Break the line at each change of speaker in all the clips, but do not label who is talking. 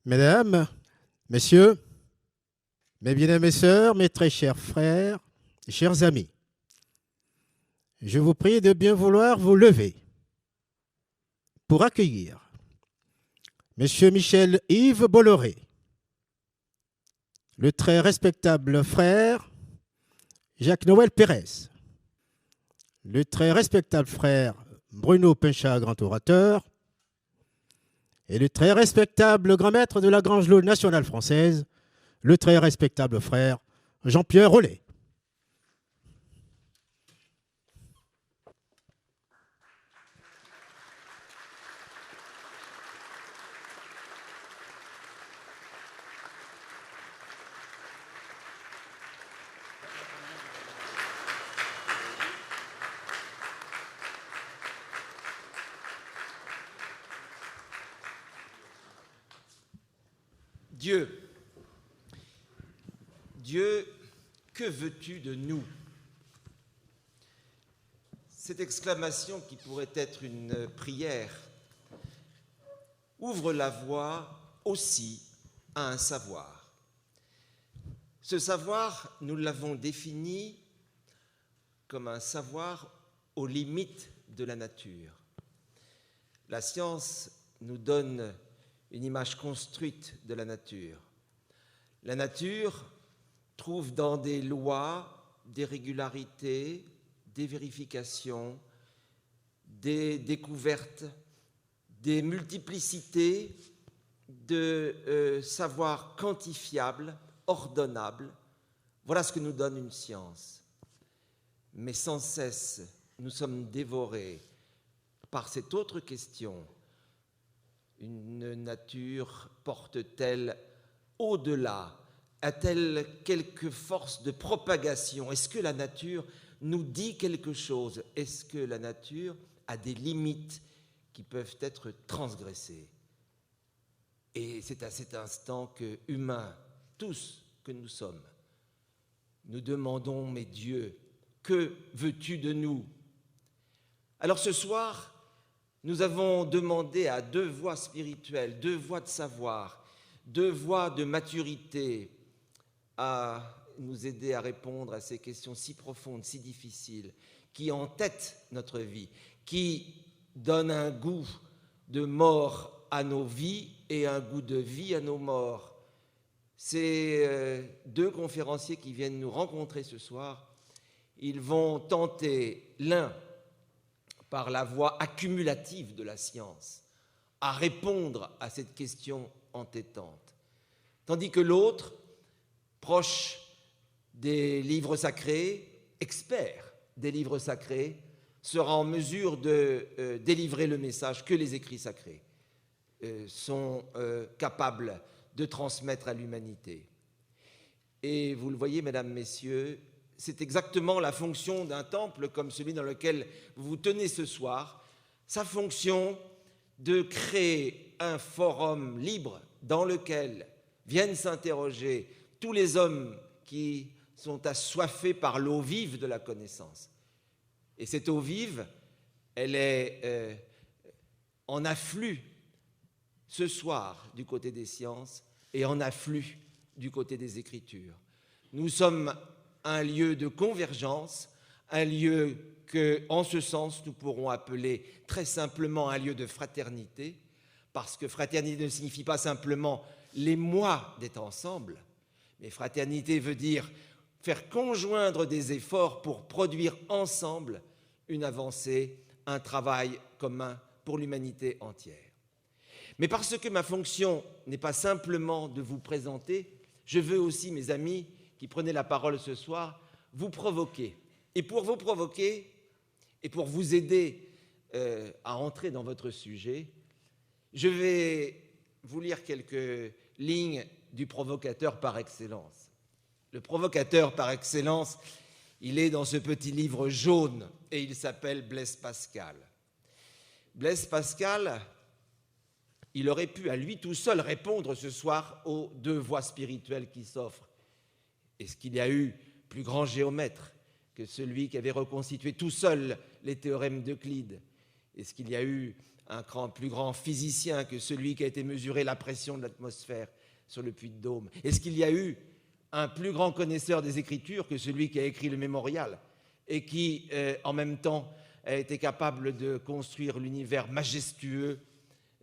Mesdames, Messieurs, mes bien-aimées sœurs, mes très chers frères, chers amis, je vous prie de bien vouloir vous lever pour accueillir Monsieur Michel Yves Bolloré, le très respectable frère Jacques-Noël Pérez, le très respectable frère Bruno Pinchat, grand orateur, et le très respectable grand maître de la Grange Laune nationale française, le très respectable frère Jean-Pierre Rollet.
Dieu, que veux-tu de nous? Cette exclamation, qui pourrait être une prière, ouvre la voie aussi à un savoir. Ce savoir, nous l'avons défini comme un savoir aux limites de la nature. La science nous donne une image construite de la nature. La nature trouve dans des lois, des régularités, des vérifications, des découvertes, des multiplicités de savoirs quantifiables, ordonnables. Voilà ce que nous donne une science. Mais sans cesse, nous sommes dévorés par cette autre question. Une nature porte-t-elle au-delà? A-t-elle quelque force de propagation? Est-ce que la nature nous dit quelque chose? Est-ce que la nature a des limites qui peuvent être transgressées? Et c'est à cet instant que, humains, tous que nous sommes, nous demandons, mais Dieu, que veux-tu de nous? Alors ce soir, nous avons demandé à deux voies spirituelles, deux voies de savoir, deux voies de maturité à nous aider à répondre à ces questions si profondes, si difficiles, qui entêtent notre vie, qui donnent un goût de mort à nos vies et un goût de vie à nos morts. Ces deux conférenciers qui viennent nous rencontrer ce soir, ils vont tenter, l'un par la voie accumulative de la science, à répondre à cette question entêtante, tandis que l'autre, proche des livres sacrés, expert des livres sacrés, sera en mesure de délivrer le message que les écrits sacrés sont capables de transmettre à l'humanité. Et vous le voyez, mesdames, messieurs, c'est exactement la fonction d'un temple comme celui dans lequel vous vous tenez ce soir, sa fonction de créer un forum libre dans lequel viennent s'interroger tous les hommes qui sont assoiffés par l'eau vive de la connaissance. Et cette eau vive, elle est en afflux ce soir du côté des sciences et en afflux du côté des Écritures. Nous sommes un lieu de convergence, un lieu que, en ce sens, nous pourrons appeler très simplement un lieu de fraternité, parce que fraternité ne signifie pas simplement l'émoi d'être ensemble, mais fraternité veut dire faire conjoindre des efforts pour produire ensemble une avancée, un travail commun pour l'humanité entière. Mais parce que ma fonction n'est pas simplement de vous présenter, je veux aussi, mes amis, qui prenez la parole ce soir, vous provoquer. Et pour vous provoquer, et pour vous aider à entrer dans votre sujet, je vais vous lire quelques lignes du provocateur par excellence. Le provocateur par excellence, il est dans ce petit livre jaune et il s'appelle Blaise Pascal. Blaise Pascal, il aurait pu à lui tout seul répondre ce soir aux deux voies spirituelles qui s'offrent. Est-ce qu'il y a eu plus grand géomètre que celui qui avait reconstitué tout seul les théorèmes d'Euclide? Est-ce qu'il y a eu un cran plus grand physicien que celui qui a été mesuré la pression de l'atmosphère sur le Puy de Dôme? Est-ce qu'il y a eu un plus grand connaisseur des Écritures que celui qui a écrit le mémorial et qui, en même temps, a été capable de construire l'univers majestueux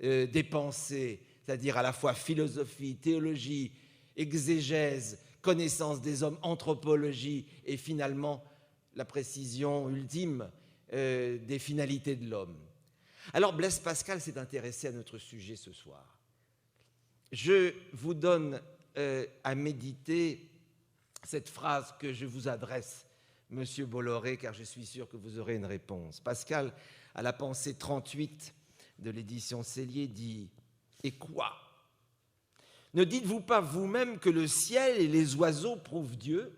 des pensées, c'est-à-dire à la fois philosophie, théologie, exégèse, connaissance des hommes, anthropologie et finalement la précision ultime des finalités de l'homme? Alors Blaise Pascal s'est intéressé à notre sujet ce soir. Je vous donne à méditer cette phrase que je vous adresse, Monsieur Bolloré, car je suis sûr que vous aurez une réponse. Pascal, à la pensée 38 de l'édition Sellier, dit « Et quoi? Ne dites-vous pas vous-même que le ciel et les oiseaux prouvent Dieu ?»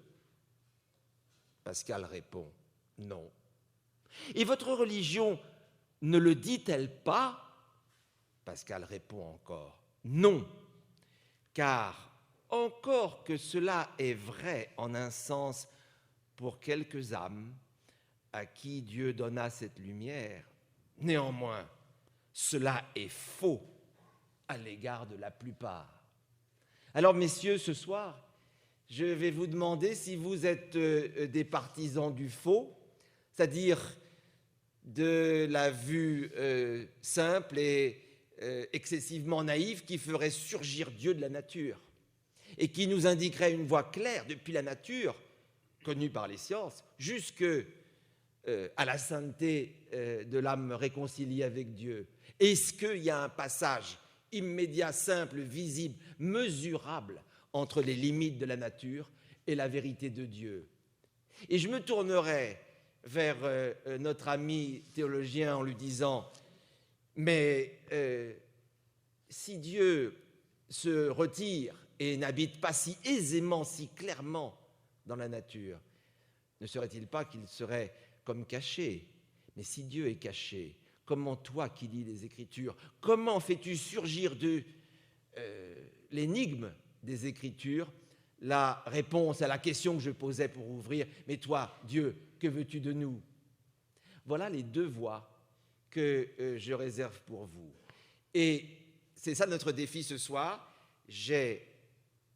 Pascal répond « Non. » « Et votre religion ne le dit-elle pas ?» Pascal répond encore « Non, car encore que cela est vrai en un sens pour quelques âmes à qui Dieu donna cette lumière, néanmoins, cela est faux à l'égard de la plupart. » Alors, messieurs, ce soir, je vais vous demander si vous êtes des partisans du faux, c'est-à-dire de la vue simple et excessivement naïve qui ferait surgir Dieu de la nature et qui nous indiquerait une voie claire depuis la nature, connue par les sciences, jusque à la sainteté de l'âme réconciliée avec Dieu. Est-ce qu'il y a un passage immédiat, simple, visible, mesurable entre les limites de la nature et la vérité de Dieu? Et je me tournerai vers notre ami théologien en lui disant « Mais si Dieu se retire et n'habite pas si aisément, si clairement dans la nature, ne serait-il pas qu'il serait comme caché? Mais si Dieu est caché, comment toi qui lis les Écritures, comment fais-tu surgir de l'énigme des Écritures la réponse à la question que je posais pour ouvrir « Mais toi, Dieu, que veux-tu de nous ?» Voilà les deux voies que je réserve pour vous. Et c'est ça notre défi ce soir. J'ai,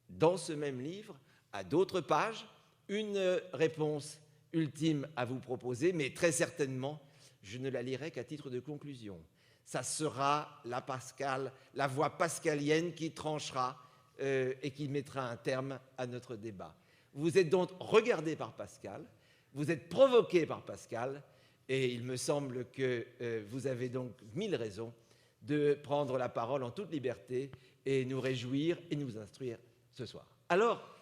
dans ce même livre, à d'autres pages, une réponse ultime à vous proposer, mais très certainement, je ne la lirai qu'à titre de conclusion. Ça sera la voie pascalienne qui tranchera et qui mettra un terme à notre débat. Vous êtes donc regardé par Pascal, vous êtes provoqué par Pascal, et il me semble que vous avez donc 1000 raisons de prendre la parole en toute liberté et nous réjouir et nous instruire ce soir. Alors,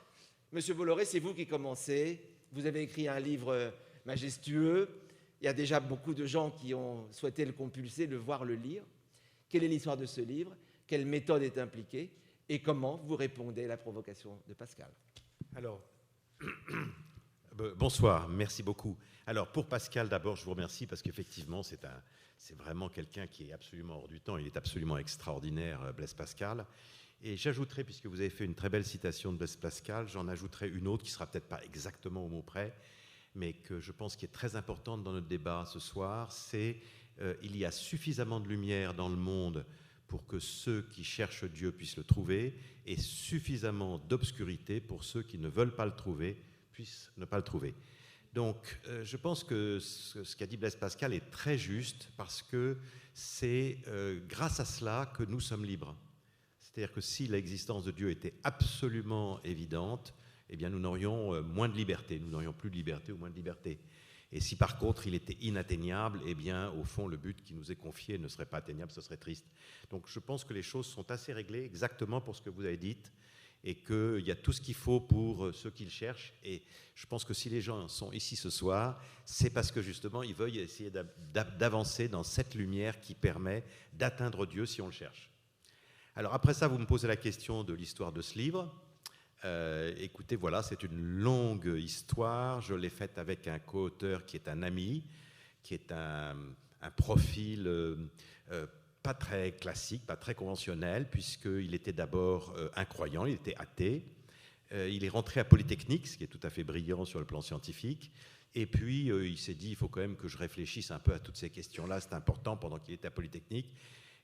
Monsieur Bolloré, c'est vous qui commencez. Vous avez écrit un livre majestueux. Il y a déjà beaucoup de gens qui ont souhaité le compulser, le voir, le lire. Quelle est l'histoire de ce livre? Quelle méthode est impliquée? Et comment vous répondez à la provocation de Pascal?
Alors, bonsoir, merci beaucoup. Alors, pour Pascal, d'abord, je vous remercie parce qu'effectivement, c'est vraiment quelqu'un qui est absolument hors du temps. Il est absolument extraordinaire, Blaise Pascal. Et j'ajouterai, puisque vous avez fait une très belle citation de Blaise Pascal, j'en ajouterai une autre qui ne sera peut-être pas exactement au mot près, mais que je pense qui est très importante dans notre débat ce soir, c'est il y a suffisamment de lumière dans le monde pour que ceux qui cherchent Dieu puissent le trouver, et suffisamment d'obscurité pour ceux qui ne veulent pas le trouver puissent ne pas le trouver. Donc, je pense que ce qu'a dit Blaise Pascal est très juste, parce que c'est grâce à cela que nous sommes libres. C'est-à-dire que si l'existence de Dieu était absolument évidente, eh bien nous n'aurions moins de liberté, nous n'aurions plus de liberté ou moins de liberté. Et si par contre il était inatteignable, eh bien au fond le but qui nous est confié ne serait pas atteignable, ce serait triste. Donc je pense que les choses sont assez réglées exactement pour ce que vous avez dit, et qu'il y a tout ce qu'il faut pour ceux qui le cherchent. Et je pense que si les gens sont ici ce soir, c'est parce que justement ils veulent essayer d'avancer dans cette lumière qui permet d'atteindre Dieu si on le cherche. Alors après ça, vous me posez la question de l'histoire de ce livre. Écoutez, voilà, c'est une longue histoire. Je l'ai faite avec un co-auteur qui est un ami, qui est un profil pas très classique, pas très conventionnel, puisqu'il était d'abord incroyant, il était athée. Il est rentré à Polytechnique, ce qui est tout à fait brillant sur le plan scientifique. Et puis, il s'est dit, il faut quand même que je réfléchisse un peu à toutes ces questions-là, c'est important pendant qu'il était à Polytechnique.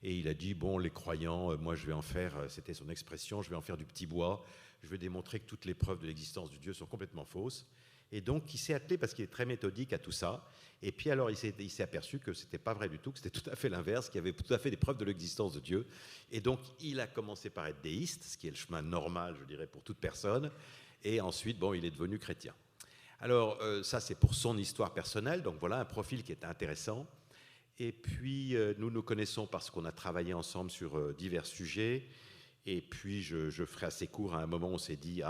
Et il a dit, bon, les croyants, moi je vais en faire, c'était son expression, je vais en faire du petit bois, je vais démontrer que toutes les preuves de l'existence du Dieu sont complètement fausses. Et donc, il s'est attelé, parce qu'il est très méthodique à tout ça. Et puis alors, il s'est aperçu que ce n'était pas vrai du tout, que c'était tout à fait l'inverse, qu'il y avait tout à fait des preuves de l'existence de Dieu. Et donc, il a commencé par être déiste, ce qui est le chemin normal, je dirais, pour toute personne. Et ensuite, bon, il est devenu chrétien. Alors, ça, c'est pour son histoire personnelle. Donc, voilà un profil qui est intéressant. Et puis, nous nous connaissons parce qu'on a travaillé ensemble sur divers sujets. Et puis, je ferai assez court. À un moment, on s'est dit,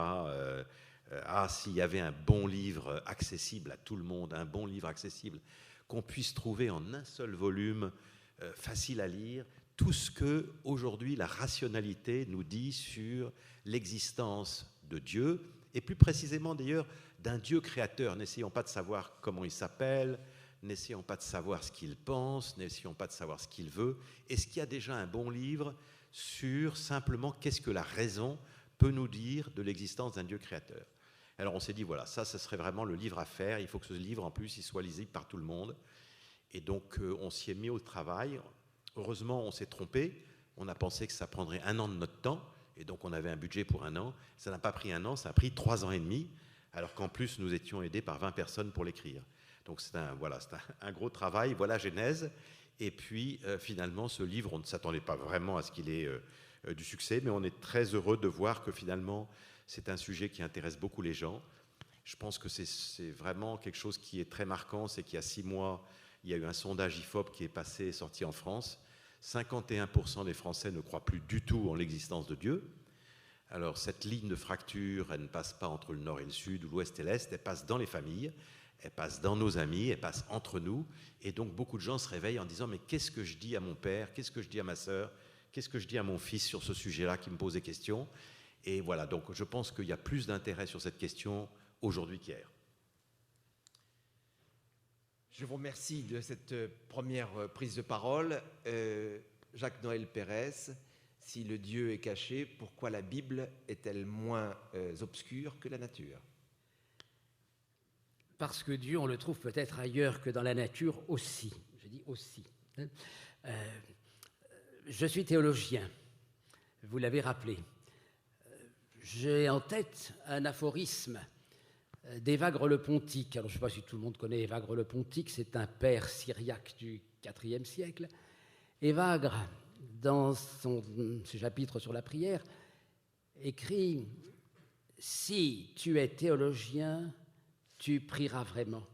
s'il y avait un bon livre accessible à tout le monde, un bon livre accessible qu'on puisse trouver en un seul volume, facile à lire, tout ce que, aujourd'hui, la rationalité nous dit sur l'existence de Dieu, et plus précisément, d'ailleurs, d'un Dieu créateur. N'essayons pas de savoir comment il s'appelle, n'essayons pas de savoir ce qu'il pense, n'essayons pas de savoir ce qu'il veut. Est-ce qu'il y a déjà un bon livre sur simplement qu'est-ce que la raison peut nous dire de l'existence d'un Dieu créateur? Alors on s'est dit, voilà, ça serait vraiment le livre à faire. Il faut que ce livre, en plus, il soit lisible par tout le monde. Et donc, on s'y est mis au travail. Heureusement, on s'est trompé. On a pensé que ça prendrait 1 an de notre temps. Et donc, on avait un budget pour 1 an. Ça n'a pas pris 1 an, ça a pris 3 ans et demi. Alors qu'en plus, nous étions aidés par 20 personnes pour l'écrire. Donc, c'est un gros travail. Voilà Genèse. Et puis, finalement, ce livre, on ne s'attendait pas vraiment à ce qu'il ait du succès. Mais on est très heureux de voir que finalement, c'est un sujet qui intéresse beaucoup les gens. Je pense que c'est vraiment quelque chose qui est très marquant. C'est qu'il y a 6 mois, il y a eu un sondage IFOP qui est sorti en France. 51% des Français ne croient plus du tout en l'existence de Dieu. Alors, cette ligne de fracture, elle ne passe pas entre le nord et le sud, ou l'ouest et l'est, elle passe dans les familles, elle passe dans nos amis, elle passe entre nous. Et donc, beaucoup de gens se réveillent en disant « Mais qu'est-ce que je dis à mon père? Qu'est-ce que je dis à ma sœur? Qu'est-ce que je dis à mon fils sur ce sujet-là qui me pose des questions ?» Et voilà, donc je pense qu'il y a plus d'intérêt sur cette question aujourd'hui qu'hier.
Je vous remercie de cette première prise de parole. Jacques-Noël Pérez, si le Dieu est caché, pourquoi la Bible est-elle moins obscure que la nature?
Parce que Dieu, on le trouve peut-être ailleurs que dans la nature aussi. Je dis aussi. Je suis théologien, vous l'avez rappelé. J'ai en tête un aphorisme d'Évagre le Pontique. Alors, je ne sais pas si tout le monde connaît Évagre le Pontique, c'est un père syriaque du IVe siècle. Évagre, dans ce chapitre sur la prière, écrit « Si tu es théologien, tu prieras vraiment.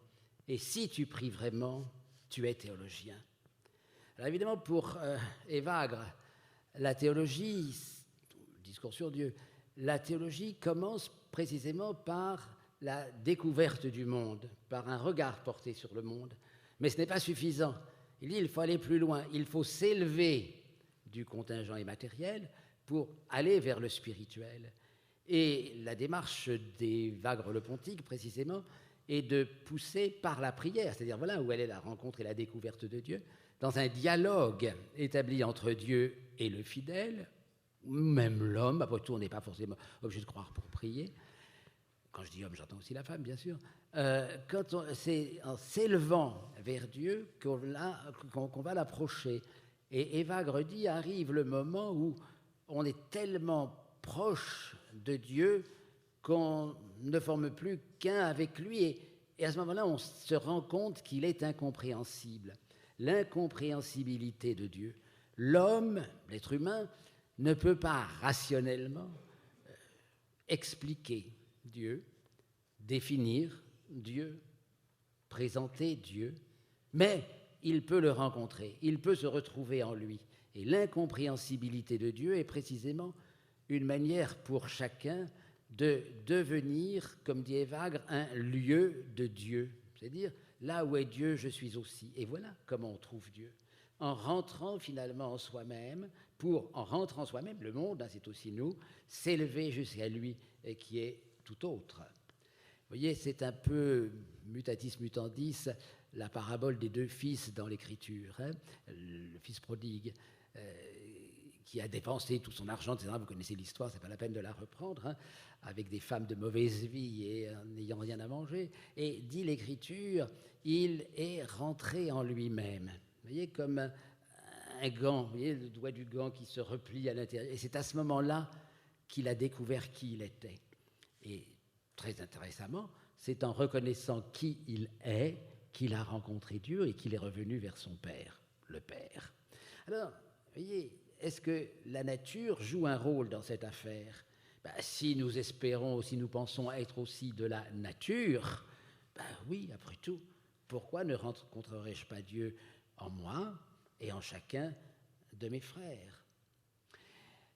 Et si tu pries vraiment, tu es théologien. » Alors évidemment, pour Évagre, la théologie, le discours sur Dieu, la théologie commence précisément par la découverte du monde, par un regard porté sur le monde. Mais ce n'est pas suffisant. Il dit qu'il faut aller plus loin. Il faut s'élever du contingent immatériel pour aller vers le spirituel. Et la démarche d'Évagre le Pontique, précisément, est de pousser par la prière, c'est-à-dire voilà où elle est la rencontre et la découverte de Dieu, dans un dialogue établi entre Dieu et le fidèle, même l'homme. Après tout, on n'est pas forcément obligé de croire pour prier. Quand je dis homme, j'entends aussi la femme, bien sûr. C'est en s'élevant vers Dieu qu'on va l'approcher. Et Évagre dit, arrive le moment où on est tellement proche de Dieu qu'on ne forme plus qu'un avec lui. Et à ce moment-là, on se rend compte qu'il est incompréhensible. L'incompréhensibilité de Dieu. L'homme, l'être humain, ne peut pas rationnellement expliquer Dieu, définir Dieu, présenter Dieu, mais il peut le rencontrer, il peut se retrouver en lui. Et l'incompréhensibilité de Dieu est précisément une manière pour chacun de devenir, comme dit Évagre, un lieu de Dieu. C'est-à-dire, là où est Dieu, je suis aussi. Et voilà comment on trouve Dieu. En rentrant finalement en soi-même, en rentrant en soi-même, le monde, c'est aussi nous, s'élever jusqu'à lui qui est tout autre. Vous voyez, c'est un peu mutatis mutandis, la parabole des 2 fils dans l'Écriture, le fils prodigue, qui a dépensé tout son argent, etc. Vous connaissez l'histoire, c'est pas la peine de la reprendre, hein, avec des femmes de mauvaise vie et n'ayant rien à manger. Et dit l'Écriture, il est rentré en lui-même. Vous voyez, comme un gant, vous voyez, le doigt du gant qui se replie à l'intérieur. Et c'est à ce moment-là qu'il a découvert qui il était. Et très intéressamment, c'est en reconnaissant qui il est qu'il a rencontré Dieu et qu'il est revenu vers son Père, le Père. Alors, vous voyez, est-ce que la nature joue un rôle dans cette affaire? Si nous espérons, si nous pensons être aussi de la nature, oui, après tout, pourquoi ne rencontrerais-je pas Dieu en moi et en chacun de mes frères?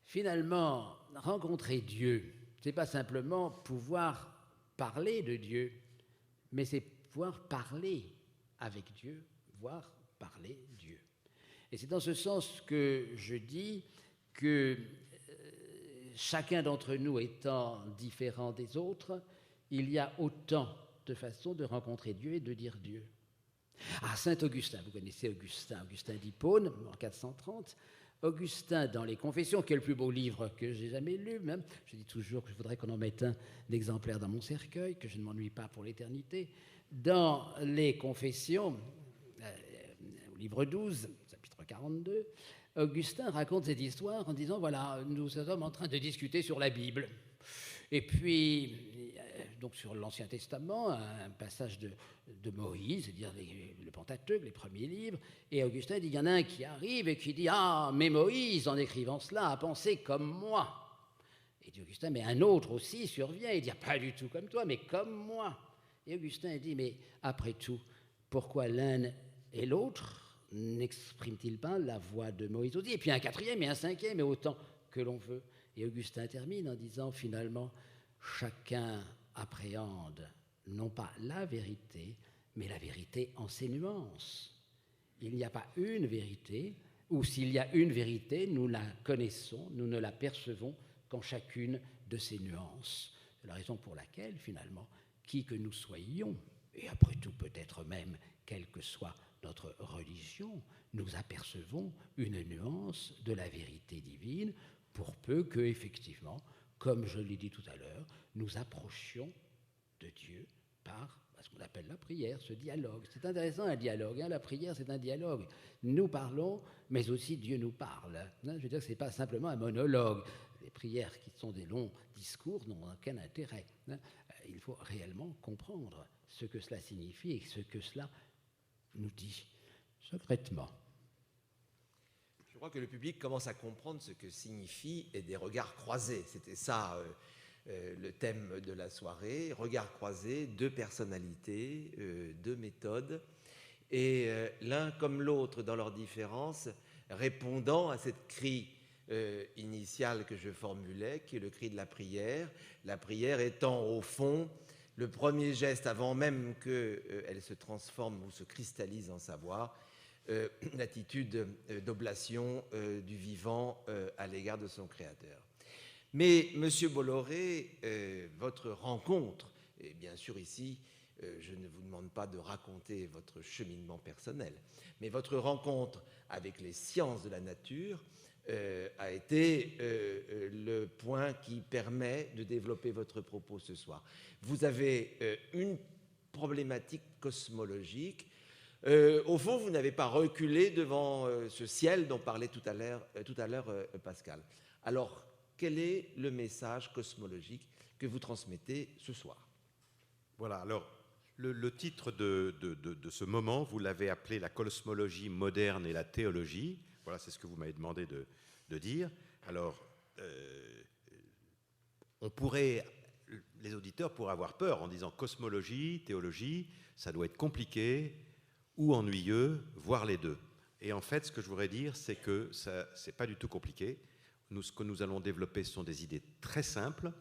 Finalement, rencontrer Dieu, ce n'est pas simplement pouvoir parler de Dieu, mais c'est pouvoir parler avec Dieu, voire parler Dieu. Et c'est dans ce sens que je dis que chacun d'entre nous étant différent des autres, il y a autant de façons de rencontrer Dieu et de dire Dieu. Saint Augustin, vous connaissez Augustin d'Hippone, en 430. Augustin, dans les Confessions, qui est le plus beau livre que j'ai jamais lu, même, je dis toujours que je voudrais qu'on en mette un exemplaire dans mon cercueil, que je ne m'ennuie pas pour l'éternité. Dans les Confessions, au livre 12, chapitre 42, Augustin raconte cette histoire en disant, voilà, nous sommes en train de discuter sur la Bible. Et puis, donc sur l'Ancien Testament, un passage de Moïse, c'est-à-dire le Pentateuque, les premiers livres, et Augustin dit, il y en a un qui arrive et qui dit, mais Moïse, en écrivant cela, a pensé comme moi. Et dit Augustin, mais un autre aussi survient et dit, pas du tout comme toi, mais comme moi. Et Augustin dit, mais après tout, pourquoi l'un et l'autre n'expriment-ils pas la voix de Moïse aussi? Et puis un quatrième et un cinquième, et autant que l'on veut. Et Augustin termine en disant, finalement, chacun appréhende non pas la vérité, mais la vérité en ses nuances. Il n'y a pas une vérité, ou s'il y a une vérité, nous la connaissons, nous ne la percevons qu'en chacune de ses nuances. C'est la raison pour laquelle, finalement, qui que nous soyons, et après tout peut-être même, quelle que soit notre religion, nous apercevons une nuance de la vérité divine, pour peu que, effectivement, comme je l'ai dit tout à l'heure, nous approchions de Dieu par ce qu'on appelle la prière, ce dialogue. C'est intéressant, un dialogue. La prière, c'est un dialogue. Nous parlons, mais aussi Dieu nous parle. Je veux dire que ce n'est pas simplement un monologue. Les prières qui sont des longs discours n'ont aucun intérêt. Il faut réellement comprendre ce que cela signifie et ce que cela nous dit secrètement.
Je crois que le public commence à comprendre ce que signifie et des regards croisés. C'était ça le thème de la soirée. Regards croisés, deux personnalités, deux méthodes, et l'un comme l'autre dans leurs différences, répondant à cette cri initiale que je formulais, qui est le cri de la prière étant au fond le premier geste avant même qu'elle se transforme ou se cristallise en savoir, l'attitude d'oblation du vivant à l'égard de son Créateur. Mais, Monsieur Bolloré, votre rencontre, et bien sûr ici, je ne vous demande pas de raconter votre cheminement personnel, mais votre rencontre avec les sciences de la nature a été le point qui permet de développer votre propos ce soir. Vous avez une problématique cosmologique. Au fond, vous n'avez pas reculé devant ce ciel dont parlait tout à l'heure Pascal. Alors, quel est le message cosmologique que vous transmettez ce soir?
Voilà, alors le titre de ce moment, vous l'avez appelé la cosmologie moderne et la théologie. Voilà, c'est ce que vous m'avez demandé de dire. Alors, les auditeurs pourraient avoir peur en disant cosmologie, théologie, ça doit être compliqué ou ennuyeux, voire les deux. Et en fait, ce que je voudrais dire, c'est que ce n'est pas du tout compliqué. Ce que nous allons développer, ce sont des idées très simples.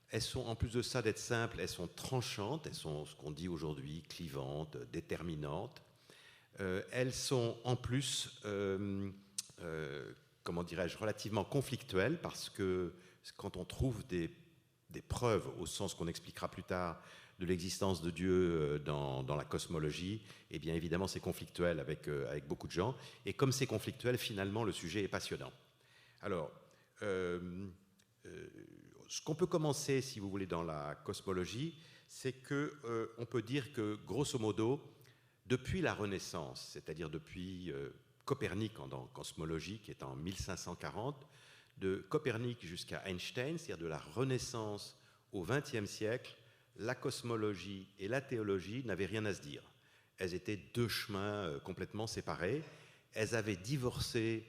Elles sont, en plus de ça d'être simples, elles sont tranchantes, elles sont ce qu'on dit aujourd'hui clivantes, déterminantes. Elles sont en plus, comment dirais-je, relativement conflictuelles, parce que quand on trouve des preuves, au sens qu'on expliquera plus tard, de l'existence de Dieu dans la cosmologie, eh bien évidemment c'est conflictuel avec beaucoup de gens. Et comme c'est conflictuel, finalement le sujet est passionnant. Alors, ce qu'on peut commencer, si vous voulez, dans la cosmologie, c'est qu'on peut dire que, grosso modo, depuis la Renaissance, c'est-à-dire depuis Copernic en cosmologie, qui est en 1540, de Copernic jusqu'à Einstein, c'est-à-dire de la Renaissance au XXe siècle, la cosmologie et la théologie n'avaient rien à se dire. Elles étaient deux chemins complètement séparés. Elles avaient divorcé,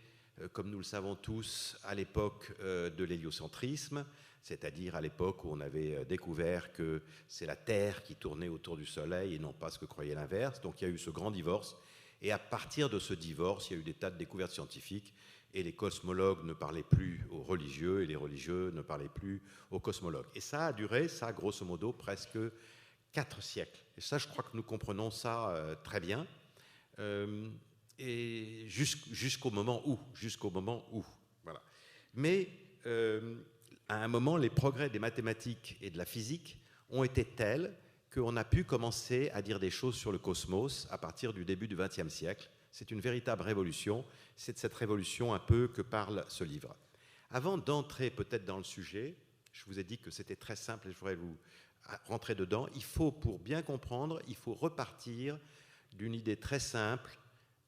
comme nous le savons tous, à l'époque de l'héliocentrisme, c'est-à-dire à l'époque où on avait découvert que c'est la Terre qui tournait autour du Soleil et non pas ce que croyait l'inverse. Donc il y a eu ce grand divorce. Et à partir de ce divorce, il y a eu des tas de découvertes scientifiques et les cosmologues ne parlaient plus aux religieux et les religieux ne parlaient plus aux cosmologues. Et ça a duré, ça, grosso modo, presque 4 siècles. Et ça, je crois que nous comprenons ça très bien. Et jusqu'au moment où. Voilà. Mais à un moment, les progrès des mathématiques et de la physique ont été tels qu'on a pu commencer à dire des choses sur le cosmos à partir du début du XXe siècle. C'est une véritable révolution. C'est de cette révolution un peu que parle ce livre. Avant d'entrer peut-être dans le sujet, je vous ai dit que c'était très simple et je voudrais vous rentrer dedans. Il faut, pour bien comprendre, il faut repartir d'une idée très simple,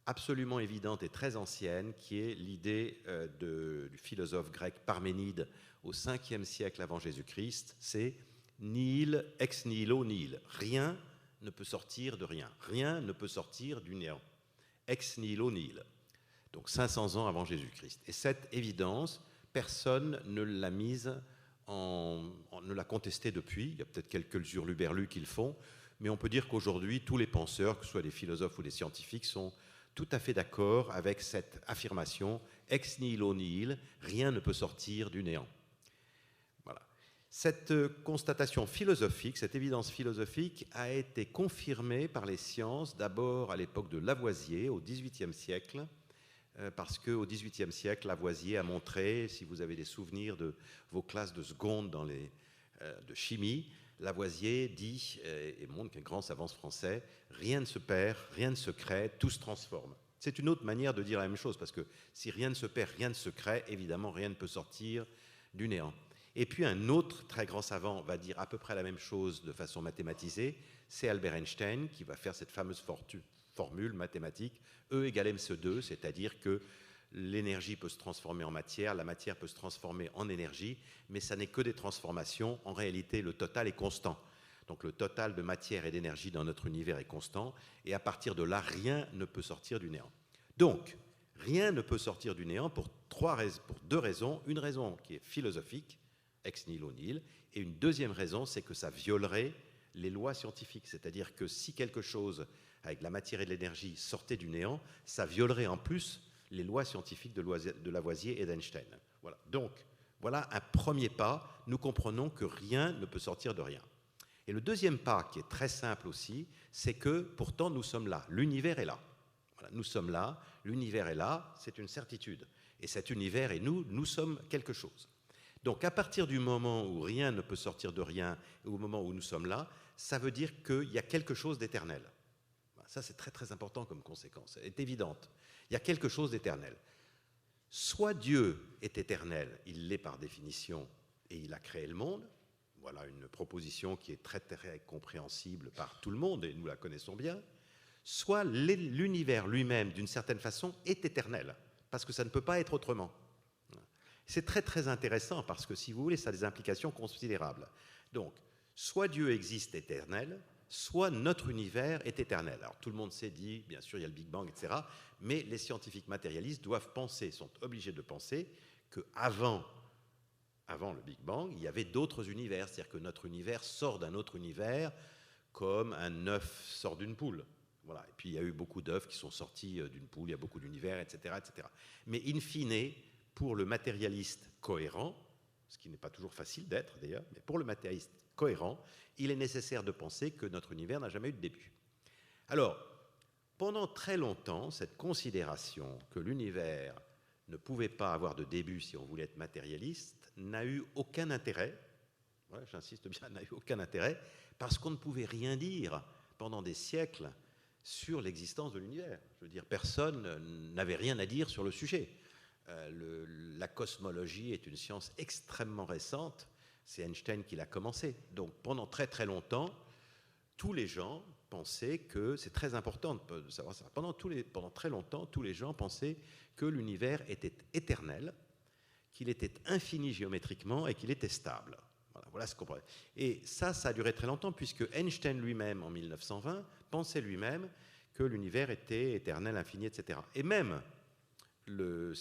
absolument évidente et très ancienne, qui est l'idée du philosophe grec Parménide au 5e siècle avant Jésus-Christ. C'est nihil ex nihilo nihil. Rien ne peut sortir de rien. Rien ne peut sortir du néant. Ex nihilo nihil. Donc 500 ans avant Jésus-Christ. Et cette évidence, personne ne l'a mise ne l'a contestée depuis. Il y a peut-être quelques hurluberlus qui le font, mais on peut dire qu'aujourd'hui, tous les penseurs, que ce soit des philosophes ou des scientifiques, sont tout à fait d'accord avec cette affirmation ex nihilo nihil, rien ne peut sortir du néant. Voilà. Cette constatation philosophique, cette évidence philosophique a été confirmée par les sciences, d'abord à l'époque de Lavoisier, au XVIIIe siècle, parce qu'au XVIIIe siècle, Lavoisier a montré, si vous avez des souvenirs de vos classes de seconde de chimie, Lavoisier dit, et montre qu'un grand savant français, rien ne se perd, rien ne se crée, tout se transforme. C'est une autre manière de dire la même chose, parce que si rien ne se perd, rien ne se crée, évidemment, rien ne peut sortir du néant. Et puis un autre très grand savant va dire à peu près la même chose de façon mathématisée, c'est Albert Einstein qui va faire cette fameuse formule mathématique E égale mc2, c'est-à-dire que l'énergie peut se transformer en matière, la matière peut se transformer en énergie, mais ça n'est que des transformations. En réalité, le total est constant. Donc le total de matière et d'énergie dans notre univers est constant, et à partir de là, rien ne peut sortir du néant. Donc, rien ne peut sortir du néant pour deux raisons. Une raison qui est philosophique, ex nihilo nihil, et une deuxième raison, c'est que ça violerait les lois scientifiques. C'est-à-dire que si quelque chose, avec la matière et de l'énergie, sortait du néant, ça violerait en plus les lois scientifiques de Lavoisier et d'Einstein. Voilà. Donc, voilà un premier pas. Nous comprenons que rien ne peut sortir de rien. Et le deuxième pas, qui est très simple aussi, c'est que pourtant nous sommes là. L'univers est là. Voilà, nous sommes là, l'univers est là, c'est une certitude. Et cet univers et nous sommes quelque chose. Donc, à partir du moment où rien ne peut sortir de rien, et au moment où nous sommes là, ça veut dire qu'il y a quelque chose d'éternel. Ça, c'est très très important comme conséquence. Elle est évidente. Il y a quelque chose d'éternel. Soit Dieu est éternel, il l'est par définition, et il a créé le monde. Voilà une proposition qui est très très compréhensible par tout le monde, et nous la connaissons bien. Soit l'univers lui-même, d'une certaine façon, est éternel, parce que ça ne peut pas être autrement. C'est très très intéressant, parce que si vous voulez, ça a des implications considérables. Donc, soit Dieu existe éternel, soit notre univers est éternel. Alors tout le monde s'est dit, bien sûr, il y a le Big Bang, etc., mais les scientifiques matérialistes doivent penser, sont obligés de penser qu'avant le Big Bang, il y avait d'autres univers, c'est-à-dire que notre univers sort d'un autre univers comme un œuf sort d'une poule. Voilà. Et puis il y a eu beaucoup d'œufs qui sont sortis d'une poule, il y a beaucoup d'univers, etc., etc. Mais in fine, pour le matérialiste cohérent, ce qui n'est pas toujours facile d'être d'ailleurs, mais pour le matérialiste cohérent, il est nécessaire de penser que notre univers n'a jamais eu de début. Alors, pendant très longtemps, cette considération que l'univers ne pouvait pas avoir de début si on voulait être matérialiste n'a eu aucun intérêt, ouais, j'insiste bien, n'a eu aucun intérêt, parce qu'on ne pouvait rien dire pendant des siècles sur l'existence de l'univers. Je veux dire, personne n'avait rien à dire sur le sujet. La cosmologie est une science extrêmement récente. C'est Einstein qui l'a commencé. Donc pendant très très longtemps, tous les gens pensaient que, c'est très important de savoir ça, pendant très longtemps, tous les gens pensaient que l'univers était éternel, qu'il était infini géométriquement et qu'il était stable. Voilà ce qu'on pourrait. Et ça a duré très longtemps, puisque Einstein lui-même, en 1920, pensait lui-même que l'univers était éternel, infini, etc. Et même le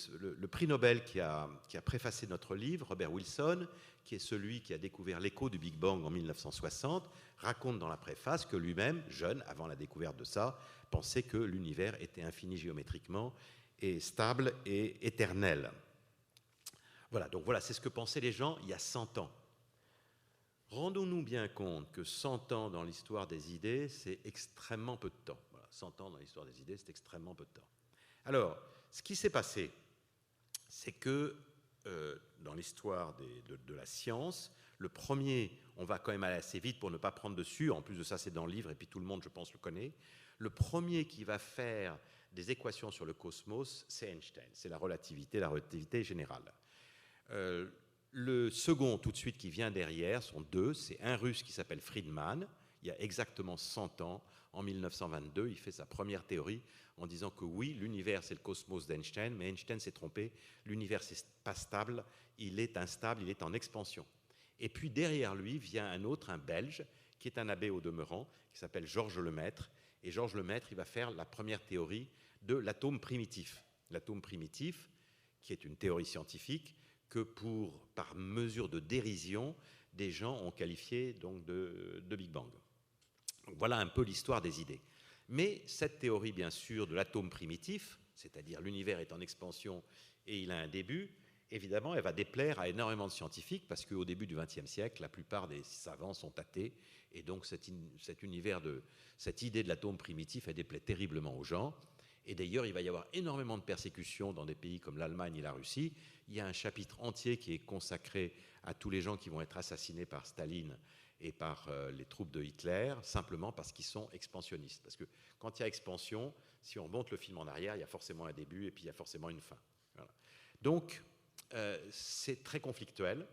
prix Nobel qui a préfacé notre livre, Robert Wilson, qui est celui qui a découvert l'écho du Big Bang en 1960, raconte dans la préface que lui-même, jeune, avant la découverte de ça, pensait que l'univers était infini géométriquement et stable et éternel. Voilà, donc voilà, c'est ce que pensaient les gens il y a 100 ans. Rendons-nous bien compte que 100 ans dans l'histoire des idées, c'est extrêmement peu de temps. Voilà, 100 ans dans l'histoire des idées, c'est extrêmement peu de temps. Alors, ce qui s'est passé, c'est que dans l'histoire de la science, le premier, on va quand même aller assez vite pour ne pas prendre dessus, en plus de ça c'est dans le livre et puis tout le monde je pense le connaît, le premier qui va faire des équations sur le cosmos, c'est Einstein, c'est la relativité générale. Le second tout de suite qui vient derrière, sont deux, c'est un russe qui s'appelle Friedman, il y a exactement 100 ans, en 1922, il fait sa première théorie en disant que oui, l'univers c'est le cosmos d'Einstein, mais Einstein s'est trompé, l'univers c'est pas stable, il est instable, il est en expansion. Et puis derrière lui vient un autre, un Belge, qui est un abbé au demeurant, qui s'appelle Georges Lemaître, et Georges Lemaître, il va faire la première théorie de l'atome primitif. L'atome primitif, qui est une théorie scientifique que par mesure de dérision, des gens ont qualifié donc de Big Bang. Donc voilà un peu l'histoire des idées. Mais cette théorie, bien sûr, de l'atome primitif, c'est-à-dire l'univers est en expansion et il a un début, évidemment, elle va déplaire à énormément de scientifiques parce qu'au début du XXe siècle, la plupart des savants sont athées et donc cette idée de l'atome primitif, elle déplaît terriblement aux gens. Et d'ailleurs, il va y avoir énormément de persécutions dans des pays comme l'Allemagne et la Russie. Il y a un chapitre entier qui est consacré à tous les gens qui vont être assassinés par Staline et par les troupes de Hitler, simplement parce qu'ils sont expansionnistes. Parce que quand il y a expansion, si on remonte le film en arrière, il y a forcément un début et puis il y a forcément une fin. Voilà. Donc, c'est très conflictuel.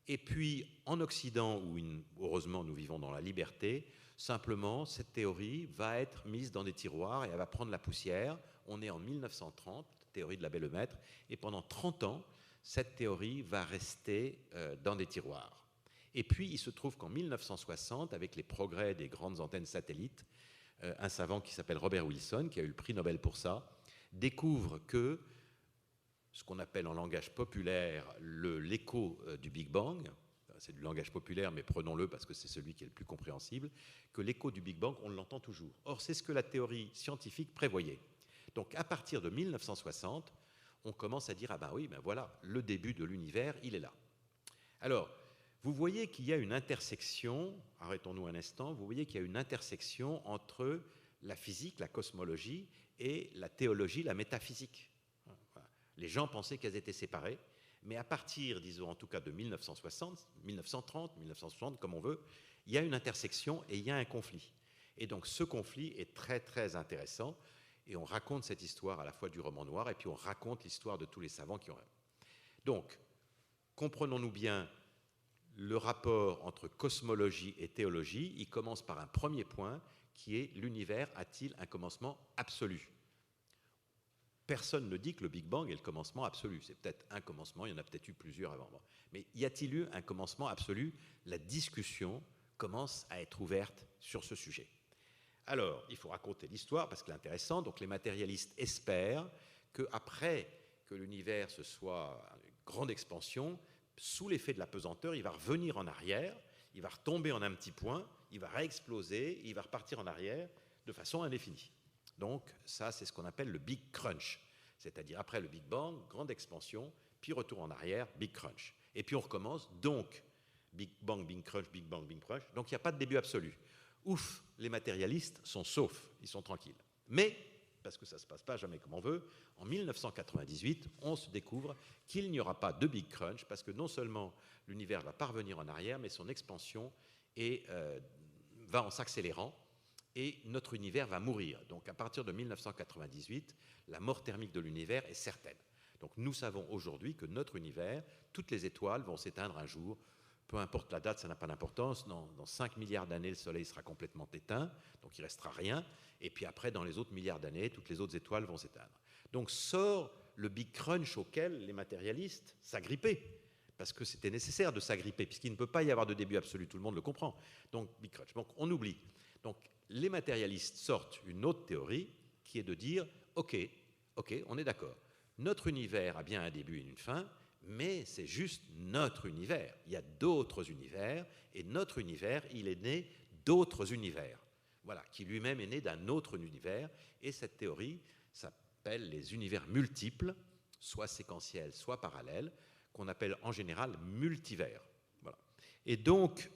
Et puis, en Occident, où heureusement nous vivons dans la liberté, simplement, cette théorie va être mise dans des tiroirs et elle va prendre la poussière. On est en 1930, théorie de l'abbé Lemaître, et pendant 30 ans, cette théorie va rester dans des tiroirs. Et puis, il se trouve qu'en 1960, avec les progrès des grandes antennes satellites, un savant qui s'appelle Robert Wilson, qui a eu le prix Nobel pour ça, découvre que ce qu'on appelle en langage populaire l'écho du Big Bang, c'est du langage populaire, mais prenons-le parce que c'est celui qui est le plus compréhensible, que l'écho du Big Bang, on l'entend toujours. Or, c'est ce que la théorie scientifique prévoyait. Donc, à partir de 1960, on commence à dire, ah ben oui, ben voilà, le début de l'univers, il est là. Alors, vous voyez qu'il y a une intersection, arrêtons-nous un instant, vous voyez qu'il y a une intersection entre la physique, la cosmologie, et la théologie, la métaphysique. Les gens pensaient qu'elles étaient séparées, mais à partir, disons en tout cas de 1960, 1930, 1960, comme on veut, il y a une intersection et il y a un conflit. Et donc ce conflit est très très intéressant, et on raconte cette histoire à la fois du roman noir, et puis on raconte l'histoire de tous les savants qui ont... Donc, comprenons-nous bien le rapport entre cosmologie et théologie, il commence par un premier point, qui est l'univers a-t-il un commencement absolu ? Personne ne dit que le Big Bang est le commencement absolu. C'est peut-être un commencement, il y en a peut-être eu plusieurs avant. Mais y a-t-il eu un commencement absolu ? La discussion commence à être ouverte sur ce sujet. Alors, il faut raconter l'histoire parce que c'est intéressant. Donc, les matérialistes espèrent qu'après que l'univers se soit en grande expansion, sous l'effet de la pesanteur, il va revenir en arrière, il va retomber en un petit point, il va réexploser, il va repartir en arrière de façon indéfinie. Donc ça, c'est ce qu'on appelle le Big Crunch, c'est-à-dire après le Big Bang, grande expansion, puis retour en arrière, Big Crunch. Et puis on recommence, donc Big Bang, Big Crunch, Big Bang, Big Crunch, donc il n'y a pas de début absolu. Ouf, les matérialistes sont saufs, ils sont tranquilles. Mais, parce que ça ne se passe pas jamais comme on veut, en 1998, on se découvre qu'il n'y aura pas de Big Crunch, parce que non seulement l'univers va parvenir en arrière, mais son expansion va en s'accélérant, et notre univers va mourir. Donc à partir de 1998, la mort thermique de l'univers est certaine. Donc nous savons aujourd'hui que notre univers, toutes les étoiles vont s'éteindre un jour. Peu importe la date, ça n'a pas d'importance. Dans 5 milliards d'années, le Soleil sera complètement éteint, donc il ne restera rien. Et puis après, dans les autres milliards d'années, toutes les autres étoiles vont s'éteindre. Donc sort le Big Crunch auquel les matérialistes s'agrippaient, parce que c'était nécessaire de s'agripper, puisqu'il ne peut pas y avoir de début absolu, tout le monde le comprend. Donc Big Crunch. Donc on oublie. Donc les matérialistes sortent une autre théorie, qui est de dire, ok, on est d'accord. Notre univers a bien un début et une fin, mais c'est juste notre univers. Il y a d'autres univers, et notre univers, il est né d'autres univers. Voilà, qui lui-même est né d'un autre univers, et cette théorie s'appelle les univers multiples, soit séquentiels, soit parallèles, qu'on appelle en général multivers. Voilà. Et donc,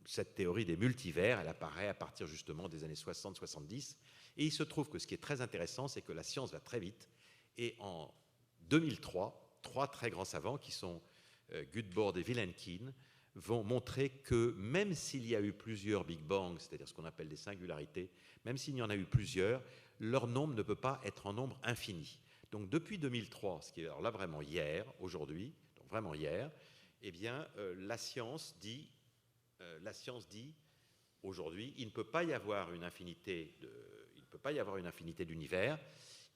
cette théorie des multivers, elle apparaît à partir justement des années 60-70, et il se trouve que ce qui est très intéressant, c'est que la science va très vite, et en 2003, 3 très grands savants, qui sont Gutenberg et Vilenkin, vont montrer que même s'il y a eu plusieurs Big Bang, c'est-à-dire ce qu'on appelle des singularités, même s'il y en a eu plusieurs, leur nombre ne peut pas être en nombre infini. Donc depuis 2003, ce qui est alors là vraiment hier, aujourd'hui, donc vraiment hier, eh bien la science dit aujourd'hui, il ne peut pas y avoir une infinité d'univers,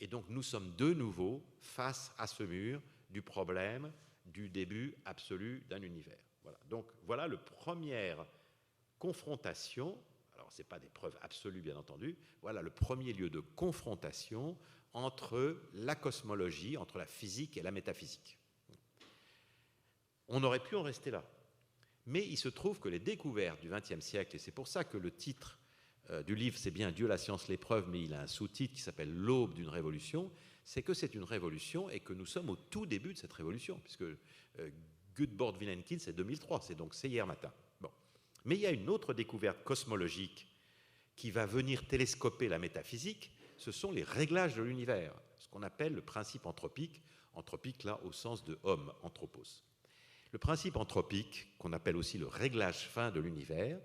et donc nous sommes de nouveau face à ce mur du problème du début absolu d'un univers. Voilà. Donc voilà la première confrontation, alors ce n'est pas des preuves absolues bien entendu, voilà le premier lieu de confrontation entre la cosmologie, entre la physique et la métaphysique. On aurait pu en rester là. Mais il se trouve que les découvertes du XXe siècle, et c'est pour ça que le titre du livre, c'est bien « Dieu, la science, l'épreuve », mais il a un sous-titre qui s'appelle « L'aube d'une révolution », c'est que c'est une révolution et que nous sommes au tout début de cette révolution, puisque Gutenberg Vilenkin, c'est 2003, c'est hier matin. Bon. Mais il y a une autre découverte cosmologique qui va venir télescoper la métaphysique, ce sont les réglages de l'univers, ce qu'on appelle le principe anthropique, anthropique là au sens de homme, anthropos. Le principe anthropique, qu'on appelle aussi le réglage fin de l'univers,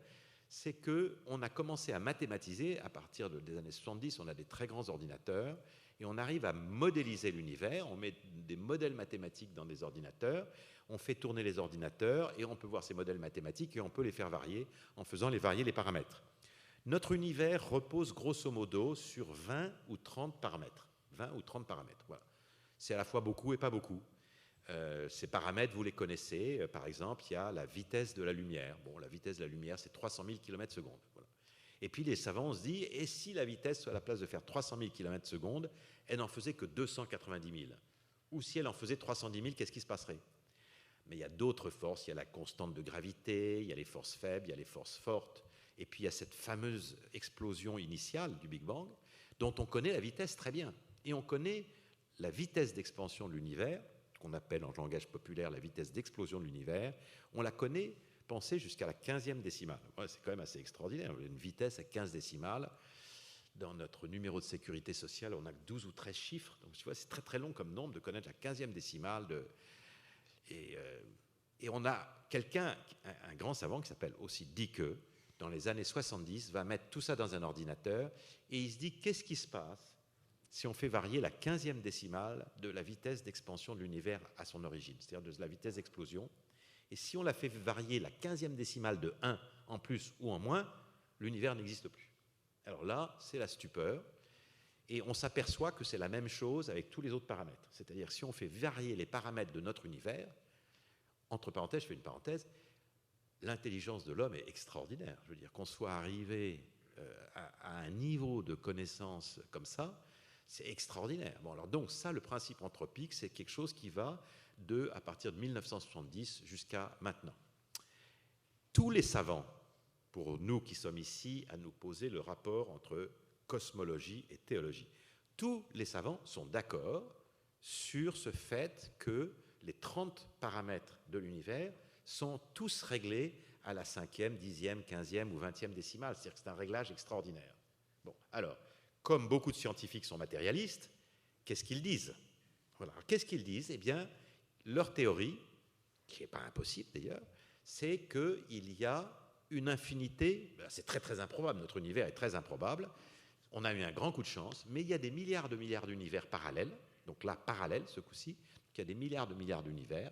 c'est qu'on a commencé à mathématiser, à partir des années 70, on a des très grands ordinateurs, et on arrive à modéliser l'univers, on met des modèles mathématiques dans des ordinateurs, on fait tourner les ordinateurs, et on peut voir ces modèles mathématiques, et on peut les faire varier en faisant varier les paramètres. Notre univers repose grosso modo sur 20 ou 30 paramètres. 20 ou 30 paramètres, voilà. C'est à la fois beaucoup et pas beaucoup. Ces paramètres, vous les connaissez. Par exemple, il y a la vitesse de la lumière. Bon, la vitesse de la lumière, c'est 300 000 km/s. Voilà. Et puis les savants se disent, et si la vitesse, à la place de faire 300 000 km/s, elle n'en faisait que 290 000 ? Ou si elle en faisait 310 000, qu'est-ce qui se passerait ? Mais il y a d'autres forces. Il y a la constante de gravité, il y a les forces faibles, il y a les forces fortes. Et puis il y a cette fameuse explosion initiale du Big Bang, dont on connaît la vitesse très bien. Et on connaît la vitesse d'expansion de l'univers, qu'on appelle en langage populaire la vitesse d'explosion de l'univers, on la connaît, pensez, jusqu'à la 15e décimale. Ouais, c'est quand même assez extraordinaire, une vitesse à 15 décimales. Dans notre numéro de sécurité sociale, on n'a que 12 ou 13 chiffres, donc tu vois, c'est très très long comme nombre de connaître la 15e décimale. Et on a quelqu'un, un grand savant qui s'appelle aussi Dicke, dans les années 70, va mettre tout ça dans un ordinateur, et il se dit, qu'est-ce qui se passe si on fait varier la 15e décimale de la vitesse d'expansion de l'univers à son origine, c'est-à-dire de la vitesse d'explosion. Et si on la fait varier la 15e décimale de 1 en plus ou en moins, l'univers n'existe plus. Alors là, c'est la stupeur. Et on s'aperçoit que c'est la même chose avec tous les autres paramètres. C'est-à-dire si on fait varier les paramètres de notre univers, entre parenthèses, je fais une parenthèse, l'intelligence de l'homme est extraordinaire. Je veux dire, qu'on soit arrivé à un niveau de connaissance comme ça, c'est extraordinaire. Bon, alors donc ça, le principe anthropique, c'est quelque chose qui va à partir de 1970 jusqu'à maintenant. Tous les savants, pour nous qui sommes ici à nous poser le rapport entre cosmologie et théologie, tous les savants sont d'accord sur ce fait que les 30 paramètres de l'univers sont tous réglés à la 5e, 10e, 15e ou 20e décimale. C'est-à-dire que c'est un réglage extraordinaire. Bon, alors, comme beaucoup de scientifiques sont matérialistes, qu'est-ce qu'ils disent ? Voilà. Qu'est-ce qu'ils disent ? Eh bien, leur théorie, qui n'est pas impossible d'ailleurs, c'est qu'il y a une infinité, c'est très très improbable, notre univers est très improbable, On a eu un grand coup de chance, mais il y a des milliards d'univers parallèles, donc là, parallèles ce coup-ci, il y a des milliards d'univers,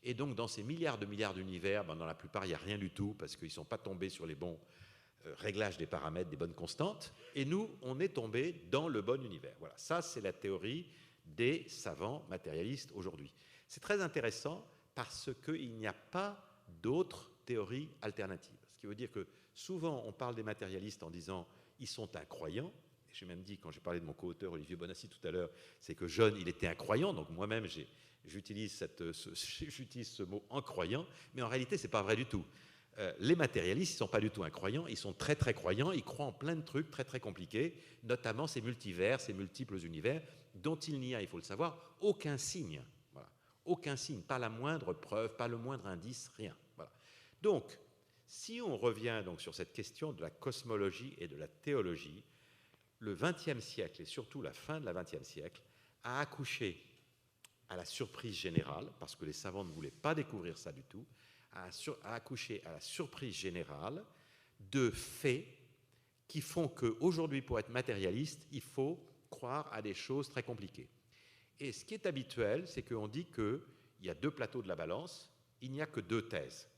et donc dans ces milliards d'univers, dans la plupart, il n'y a rien du tout, parce qu'ils ne sont pas tombés sur les bons réglages des paramètres, des bonnes constantes, et nous, on est tombé dans le bon univers. Voilà, ça c'est la théorie des savants matérialistes aujourd'hui. C'est très intéressant parce qu'il n'y a pas d'autres théories alternatives. Ce qui veut dire que souvent, on parle des matérialistes en disant ils sont incroyants. J'ai même dit, quand j'ai parlé de mon co-auteur Olivier Bonassi tout à l'heure, c'est que jeune, il était incroyant. Donc moi-même, j'utilise ce mot incroyant, mais en réalité, ce n'est pas vrai du tout. Les matérialistes, ils ne sont pas du tout incroyants, ils sont très très croyants, ils croient en plein de trucs très très compliqués, notamment ces multivers, ces multiples univers, dont il n'y a, il faut le savoir, aucun signe. Voilà. Aucun signe, pas la moindre preuve, pas le moindre indice, rien. Voilà. Donc, si on revient donc sur cette question de la cosmologie et de la théologie, le XXe siècle, et surtout la fin de la XXe siècle, a accouché à la surprise générale, parce que les savants ne voulaient pas découvrir ça du tout, a accouché à la surprise générale de faits qui font qu'aujourd'hui, pour être matérialiste, il faut croire à des choses très compliquées. Et ce qui est habituel, c'est qu'on dit qu'il y a deux plateaux de la balance, il n'y a que deux thèses,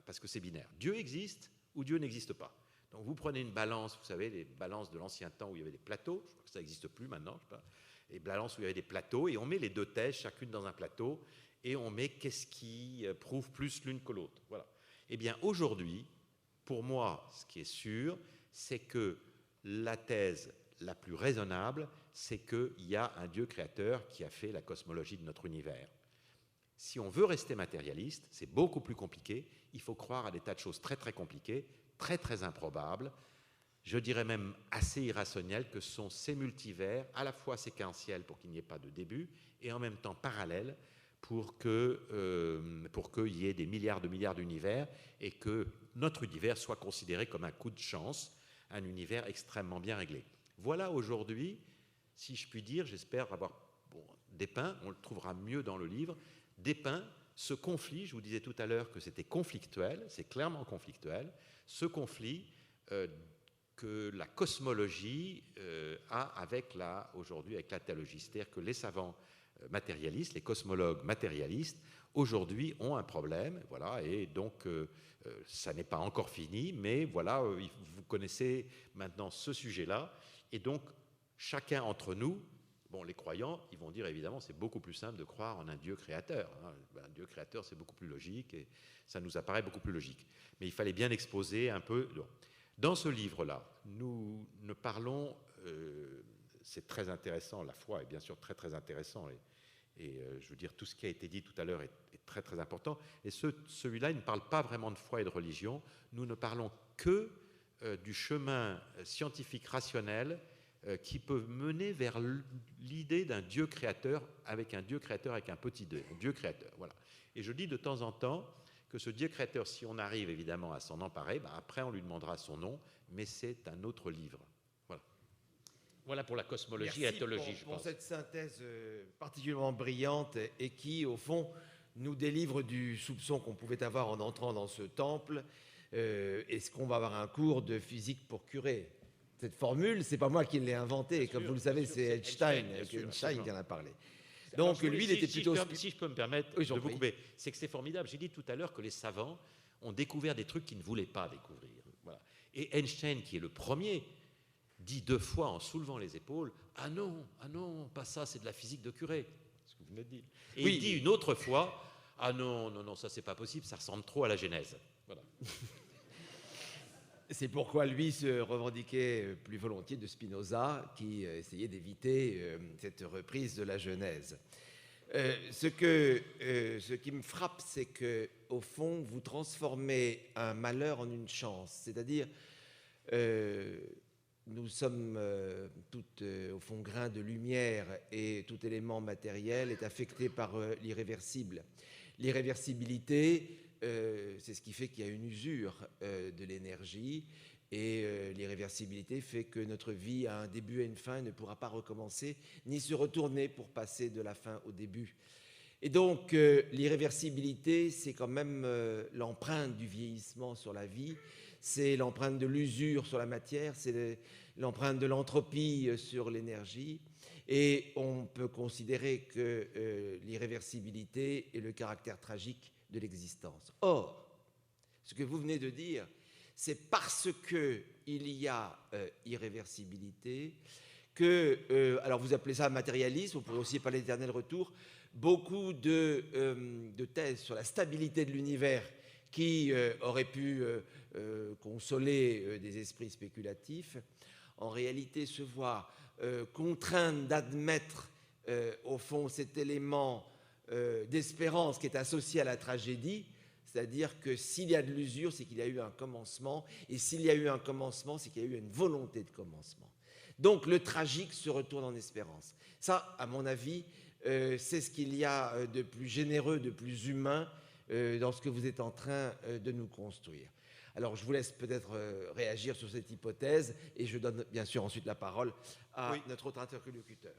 parce que c'est binaire. Dieu existe ou Dieu n'existe pas. Donc vous prenez une balance, vous savez, les balances de l'ancien temps où il y avait des plateaux, je crois que ça n'existe plus maintenant, je sais pas, les balances où il y avait des plateaux, et on met les deux thèses, chacune dans un plateau, et on met qu'est-ce qui prouve plus l'une que l'autre. Voilà. Eh bien, aujourd'hui, pour moi, ce qui est sûr, c'est que la thèse la plus raisonnable, c'est qu'il y a un Dieu créateur qui a fait la cosmologie de notre univers. Si on veut rester matérialiste, c'est beaucoup plus compliqué. Il faut croire à des tas de choses très très compliquées, très très improbables, je dirais même assez irrationnelles, que sont ces multivers, à la fois séquentiels pour qu'il n'y ait pas de début, et en même temps parallèles, pour qu'il y ait des milliards d'univers et que notre univers soit considéré comme un coup de chance, un univers extrêmement bien réglé. Voilà aujourd'hui, si je puis dire, j'espère avoir dépeint, on le trouvera mieux dans le livre, dépeint ce conflit, je vous disais tout à l'heure que c'était conflictuel, c'est clairement conflictuel, ce conflit que la cosmologie a aujourd'hui avec la théologie. C'est-à-dire que les savants matérialistes, les cosmologues matérialistes, aujourd'hui ont un problème, voilà, et donc ça n'est pas encore fini, mais voilà, vous connaissez maintenant ce sujet-là, et donc chacun entre nous, les croyants, ils vont dire évidemment c'est beaucoup plus simple de croire en un Dieu créateur. Un Dieu créateur, c'est beaucoup plus logique, et ça nous apparaît beaucoup plus logique. Mais il fallait bien exposer un peu. Dans ce livre-là, nous ne parlons, c'est très intéressant, la foi est bien sûr très très intéressant, et je veux dire, tout ce qui a été dit tout à l'heure est très très important. Et celui-là, il ne parle pas vraiment de foi et de religion. Nous ne parlons que du chemin scientifique rationnel qui peut mener vers l'idée d'un Dieu créateur avec un petit Dieu créateur. Voilà. Et je dis de temps en temps que ce Dieu créateur, si on arrive évidemment à s'en emparer, après on lui demandera son nom, mais c'est un autre livre. Voilà pour la cosmologie et la théologie, je pense.
Pour cette synthèse particulièrement brillante et qui, au fond, nous délivre du soupçon qu'on pouvait avoir en entrant dans ce temple. Est-ce qu'on va avoir un cours de physique pour curer ? Cette formule, c'est pas moi qui l'ai inventée. Comme vous le savez, c'est Einstein qui en a parlé. Donc lui, il était plutôt...
Si je peux me permettre de vous couper, c'est que c'est formidable. J'ai dit tout à l'heure que les savants ont découvert des trucs qu'ils ne voulaient pas découvrir. Voilà. Et Einstein, qui est le premier, dit 2 fois en soulevant les épaules, ah non, pas ça, c'est de la physique de curé. C'est ce que vous venez de dire. Et oui. Il dit une autre fois, ah non, ça c'est pas possible, ça ressemble trop à la Genèse. Voilà.
C'est pourquoi lui se revendiquait plus volontiers de Spinoza, qui essayait d'éviter cette reprise de la Genèse. Ce qui me frappe, c'est que, au fond, vous transformez un malheur en une chance. C'est-à-dire, nous sommes toutes, au fond, grains de lumière, et tout élément matériel est affecté par l'irréversible. L'irréversibilité, c'est ce qui fait qu'il y a une usure de l'énergie, et l'irréversibilité fait que notre vie a un début et une fin et ne pourra pas recommencer, ni se retourner pour passer de la fin au début. Et donc, l'irréversibilité, c'est quand même l'empreinte du vieillissement sur la vie. c'est l'empreinte de l'usure sur la matière, c'est l'empreinte de l'entropie sur l'énergie. Et on peut considérer que l'irréversibilité est le caractère tragique de l'existence. Or, ce que vous venez de dire, c'est parce qu'il y a irréversibilité que, alors vous appelez ça matérialisme, vous pourrez aussi parler d'éternel retour, beaucoup de thèses sur la stabilité de l'univers qui auraient pu consoler des esprits spéculatifs, en réalité se voient contraintes d'admettre au fond cet élément d'espérance qui est associé à la tragédie, c'est-à-dire que s'il y a de l'usure, c'est qu'il y a eu un commencement, et s'il y a eu un commencement, c'est qu'il y a eu une volonté de commencement. Donc le tragique se retourne en espérance. Ça, à mon avis, c'est ce qu'il y a de plus généreux, de plus humain dans ce que vous êtes en train de nous construire. Alors je vous laisse peut-être réagir sur cette hypothèse, et je donne bien sûr ensuite la parole à notre autre interlocuteur.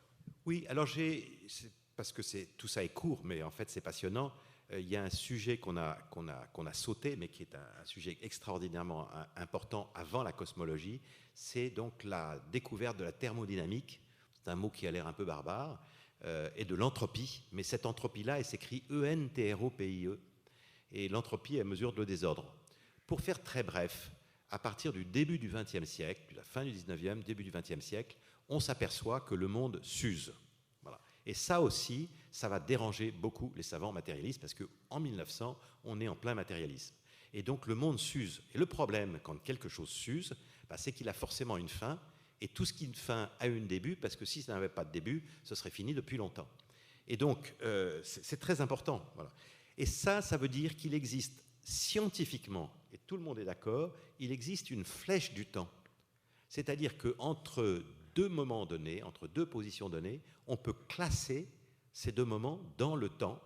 Oui, alors parce que tout ça est court, mais en fait c'est passionnant. Il y a un sujet qu'on a sauté, mais qui est un sujet extraordinairement important avant la cosmologie, c'est donc la découverte de la thermodynamique, c'est un mot qui a l'air un peu barbare, et de l'entropie, mais cette entropie-là, elle s'écrit E-N-T-R-O-P-I-E, et l'entropie, elle mesure le désordre. Pour faire très bref, à partir du début du XXe siècle, de la fin du XIXe, début du XXe siècle, on s'aperçoit que le monde s'use. Voilà. Et ça aussi, ça va déranger beaucoup les savants matérialistes, parce qu'en 1900, on est en plein matérialisme. Et donc le monde s'use. Et le problème, quand quelque chose s'use, c'est qu'il a forcément une fin, et tout ce qui a une fin a un début, parce que si ça n'avait pas de début, ce serait fini depuis longtemps. Et donc, c'est très important. Voilà. Et ça veut dire qu'il existe scientifiquement, et tout le monde est d'accord, il existe une flèche du temps. C'est-à-dire qu'entre deux moments donnés, entre deux positions données, on peut classer ces deux moments dans le temps.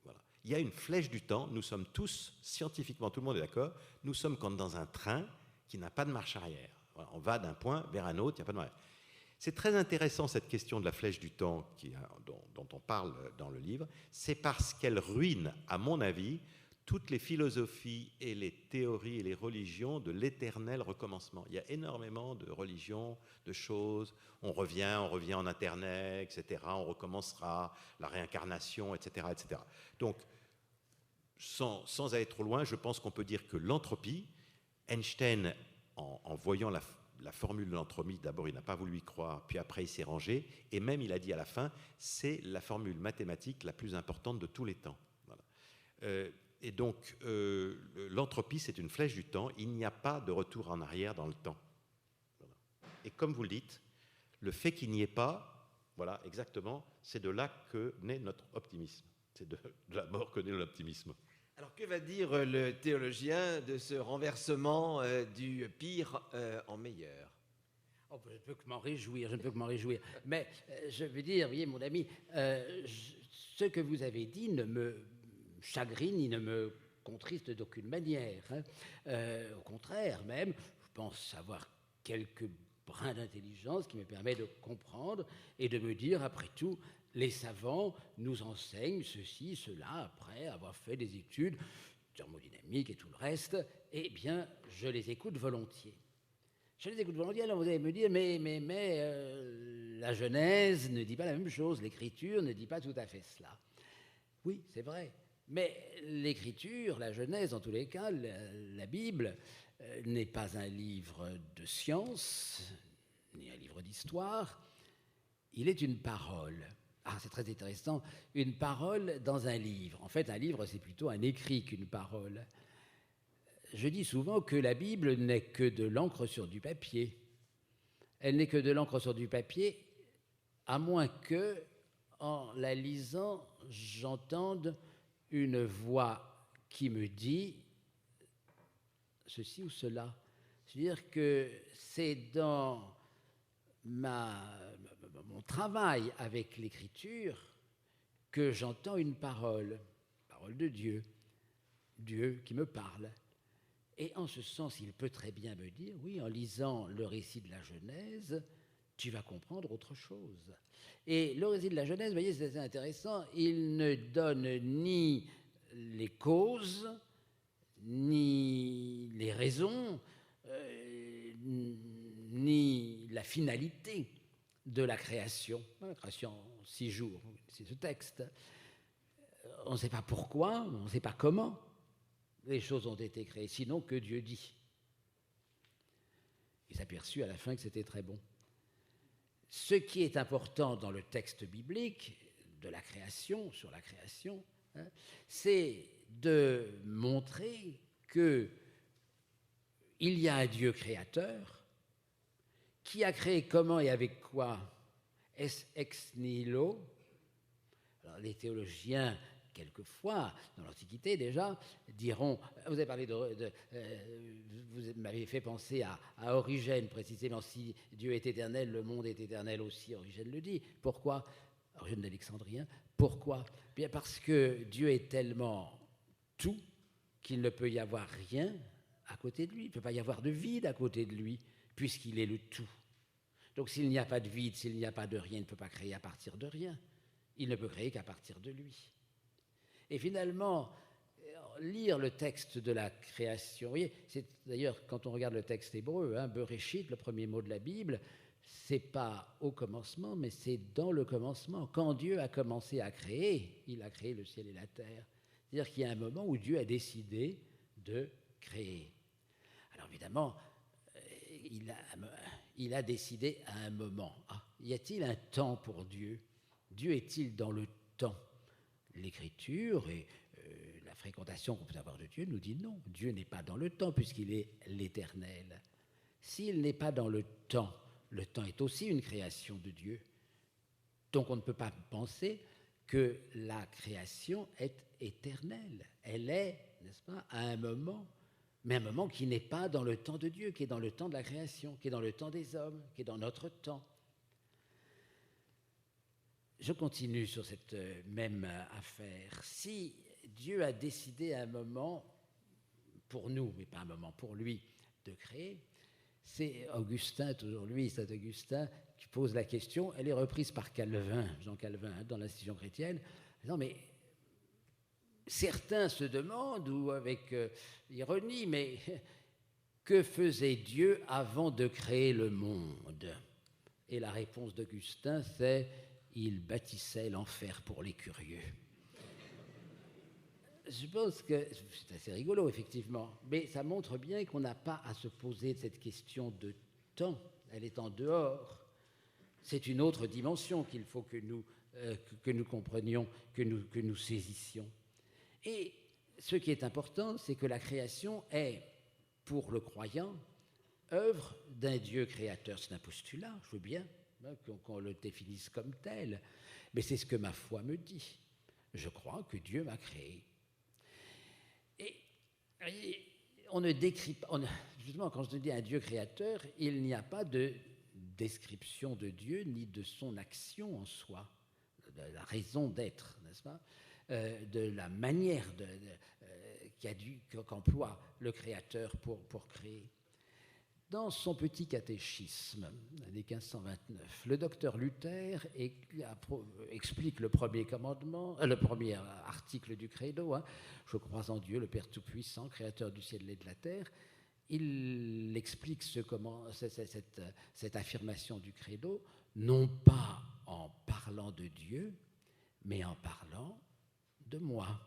Voilà. Il y a une flèche du temps, nous sommes tous, scientifiquement, tout le monde est d'accord, nous sommes comme dans un train qui n'a pas de marche arrière. Voilà. On va d'un point vers un autre, il n'y a pas de marche arrière. C'est très intéressant cette question de la flèche du temps dont on parle dans le livre, c'est parce qu'elle ruine, à mon avis, toutes les philosophies et les théories et les religions de l'éternel recommencement. Il y a énormément de religions, de choses, on revient en Internet, etc., on recommencera, la réincarnation, etc., etc. Donc, sans aller trop loin, je pense qu'on peut dire que l'entropie, Einstein, en voyant la formule de l'entropie, d'abord il n'a pas voulu y croire, puis après il s'est rangé, et même il a dit à la fin, c'est la formule mathématique la plus importante de tous les temps. Voilà. Et donc, l'entropie, c'est une flèche du temps. Il n'y a pas de retour en arrière dans le temps. Voilà. Et comme vous le dites, le fait qu'il n'y ait pas, voilà, exactement, c'est de là que naît notre optimisme. C'est de la mort que naît l'optimisme.
Alors, que va dire le théologien de ce renversement du pire en meilleur ?
Oh, je ne peux que m'en réjouir, Mais je veux dire, voyez, mon ami, ce que vous avez dit ne me chagrine, il ne me contriste d'aucune manière. Au contraire, même, je pense avoir quelques brins d'intelligence qui me permettent de comprendre et de me dire, après tout, les savants nous enseignent ceci, cela, après avoir fait des études thermodynamiques et tout le reste, eh bien, je les écoute volontiers. Alors vous allez me dire, mais la Genèse ne dit pas la même chose, l'Écriture ne dit pas tout à fait cela. Oui, c'est vrai. Mais l'Écriture, la Genèse, en tous les cas, la Bible, n'est pas un livre de science, ni un livre d'histoire. Il est une parole. Ah, c'est très intéressant. Une parole dans un livre. En fait, un livre, c'est plutôt un écrit qu'une parole. Je dis souvent que la Bible n'est que de l'encre sur du papier. Elle n'est que de l'encre sur du papier, à moins que, en la lisant, j'entende une voix qui me dit ceci ou cela. C'est-à-dire que c'est dans mon travail avec l'écriture que j'entends une parole de Dieu, Dieu qui me parle. Et en ce sens, il peut très bien me dire, oui, en lisant le récit de la Genèse, tu vas comprendre autre chose. Et le récit de la Genèse, vous voyez, c'est assez intéressant, il ne donne ni les causes, ni les raisons ni la finalité de la création en 6 jours, c'est ce texte. On ne sait pas pourquoi, on ne sait pas comment les choses ont été créées, sinon que Dieu dit. Il s'aperçut à la fin que c'était très bon. Ce qui est important dans le texte biblique de la création, sur la création, c'est de montrer qu'il y a un Dieu créateur qui a créé comment et avec quoi? Ex nihilo. Alors, les théologiens, quelquefois, dans l'Antiquité déjà, diront, vous avez parlé vous m'avez fait penser à Origène, précisément, si Dieu est éternel, le monde est éternel aussi, Origène le dit. Pourquoi? Origène d'Alexandrien. Pourquoi? Bien parce que Dieu est tellement tout qu'il ne peut y avoir rien à côté de lui. Il ne peut pas y avoir de vide à côté de lui, puisqu'il est le tout. Donc s'il n'y a pas de vide, s'il n'y a pas de rien, il ne peut pas créer à partir de rien. Il ne peut créer qu'à partir de lui. Et finalement, lire le texte de la création, vous voyez, c'est d'ailleurs quand on regarde le texte hébreu, Bereshit, le premier mot de la Bible, c'est pas au commencement, mais c'est dans le commencement. Quand Dieu a commencé à créer, il a créé le ciel et la terre. C'est-à-dire qu'il y a un moment où Dieu a décidé de créer. Alors évidemment, il a décidé à un moment. Y a-t-il un temps pour Dieu? Dieu est-il dans le temps? L'Écriture et la fréquentation qu'on peut avoir de Dieu nous dit non. Dieu n'est pas dans le temps puisqu'il est l'Éternel. S'il n'est pas dans le temps est aussi une création de Dieu. Donc on ne peut pas penser que la création est éternelle. Elle est, n'est-ce pas, à un moment, mais un moment qui n'est pas dans le temps de Dieu, qui est dans le temps de la création, qui est dans le temps des hommes, qui est dans notre temps. Je continue sur cette même affaire. Si Dieu a décidé à un moment, pour nous, mais pas un moment pour lui, de créer, c'est Augustin, toujours lui, Saint Augustin, qui pose la question. Elle est reprise par Calvin, Jean Calvin, dans l'Institution chrétienne. Non, mais certains se demandent, ou avec ironie, mais que faisait Dieu avant de créer le monde? Et la réponse d'Augustin, c'est « il bâtissait l'enfer pour les curieux ». Je pense que c'est assez rigolo, effectivement, mais ça montre bien qu'on n'a pas à se poser cette question de temps. Elle est en dehors. C'est une autre dimension qu'il faut que nous comprenions, que nous saisissions. Et ce qui est important, c'est que la création est, pour le croyant, œuvre d'un Dieu créateur. C'est un postulat, je veux bien qu'on le définisse comme tel, mais c'est ce que ma foi me dit. Je crois que Dieu m'a créé. Et on ne décrit pas, justement, quand je dis un Dieu créateur, il n'y a pas de description de Dieu ni de son action en soi, de la raison d'être, n'est-ce pas, de la manière qu'emploie le Créateur pour créer. Dans son petit catéchisme, l'année 1529, le docteur Luther explique le premier commandement, le premier article du Credo, je crois en Dieu, le Père Tout-Puissant, créateur du ciel et de la terre. Il explique cette affirmation du Credo, non pas en parlant de Dieu, mais en parlant de moi.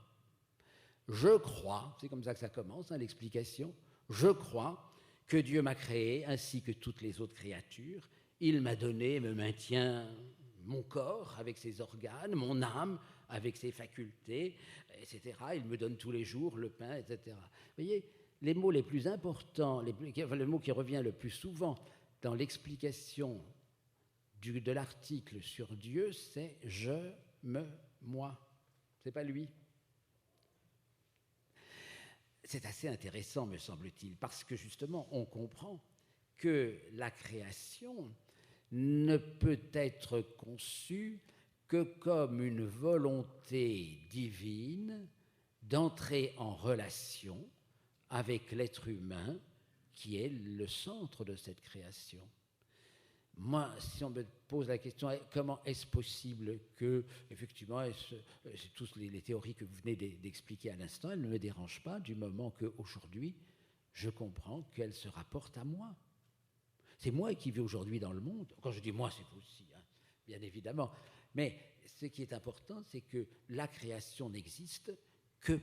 Je crois, c'est comme ça que ça commence, l'explication, je crois que Dieu m'a créé ainsi que toutes les autres créatures. Il m'a donné et me maintient mon corps avec ses organes, mon âme avec ses facultés, etc. Il me donne tous les jours le pain, etc. Vous voyez, les mots les plus importants, le mot qui revient le plus souvent dans l'explication de l'article sur Dieu, c'est « je, me, moi ». Ce n'est pas lui. C'est assez intéressant, me semble-t-il, parce que justement, on comprend que la création ne peut être conçue que comme une volonté divine d'entrer en relation avec l'être humain qui est le centre de cette création. Moi, si on me pose la question, comment est-ce possible que, effectivement, c'est toutes les théories que vous venez d'expliquer à l'instant, elles ne me dérangent pas du moment qu'aujourd'hui, je comprends qu'elle se rapporte à moi. C'est moi qui vis aujourd'hui dans le monde. Quand je dis moi, c'est vous aussi, hein, bien évidemment. Mais ce qui est important, c'est que la création n'existe que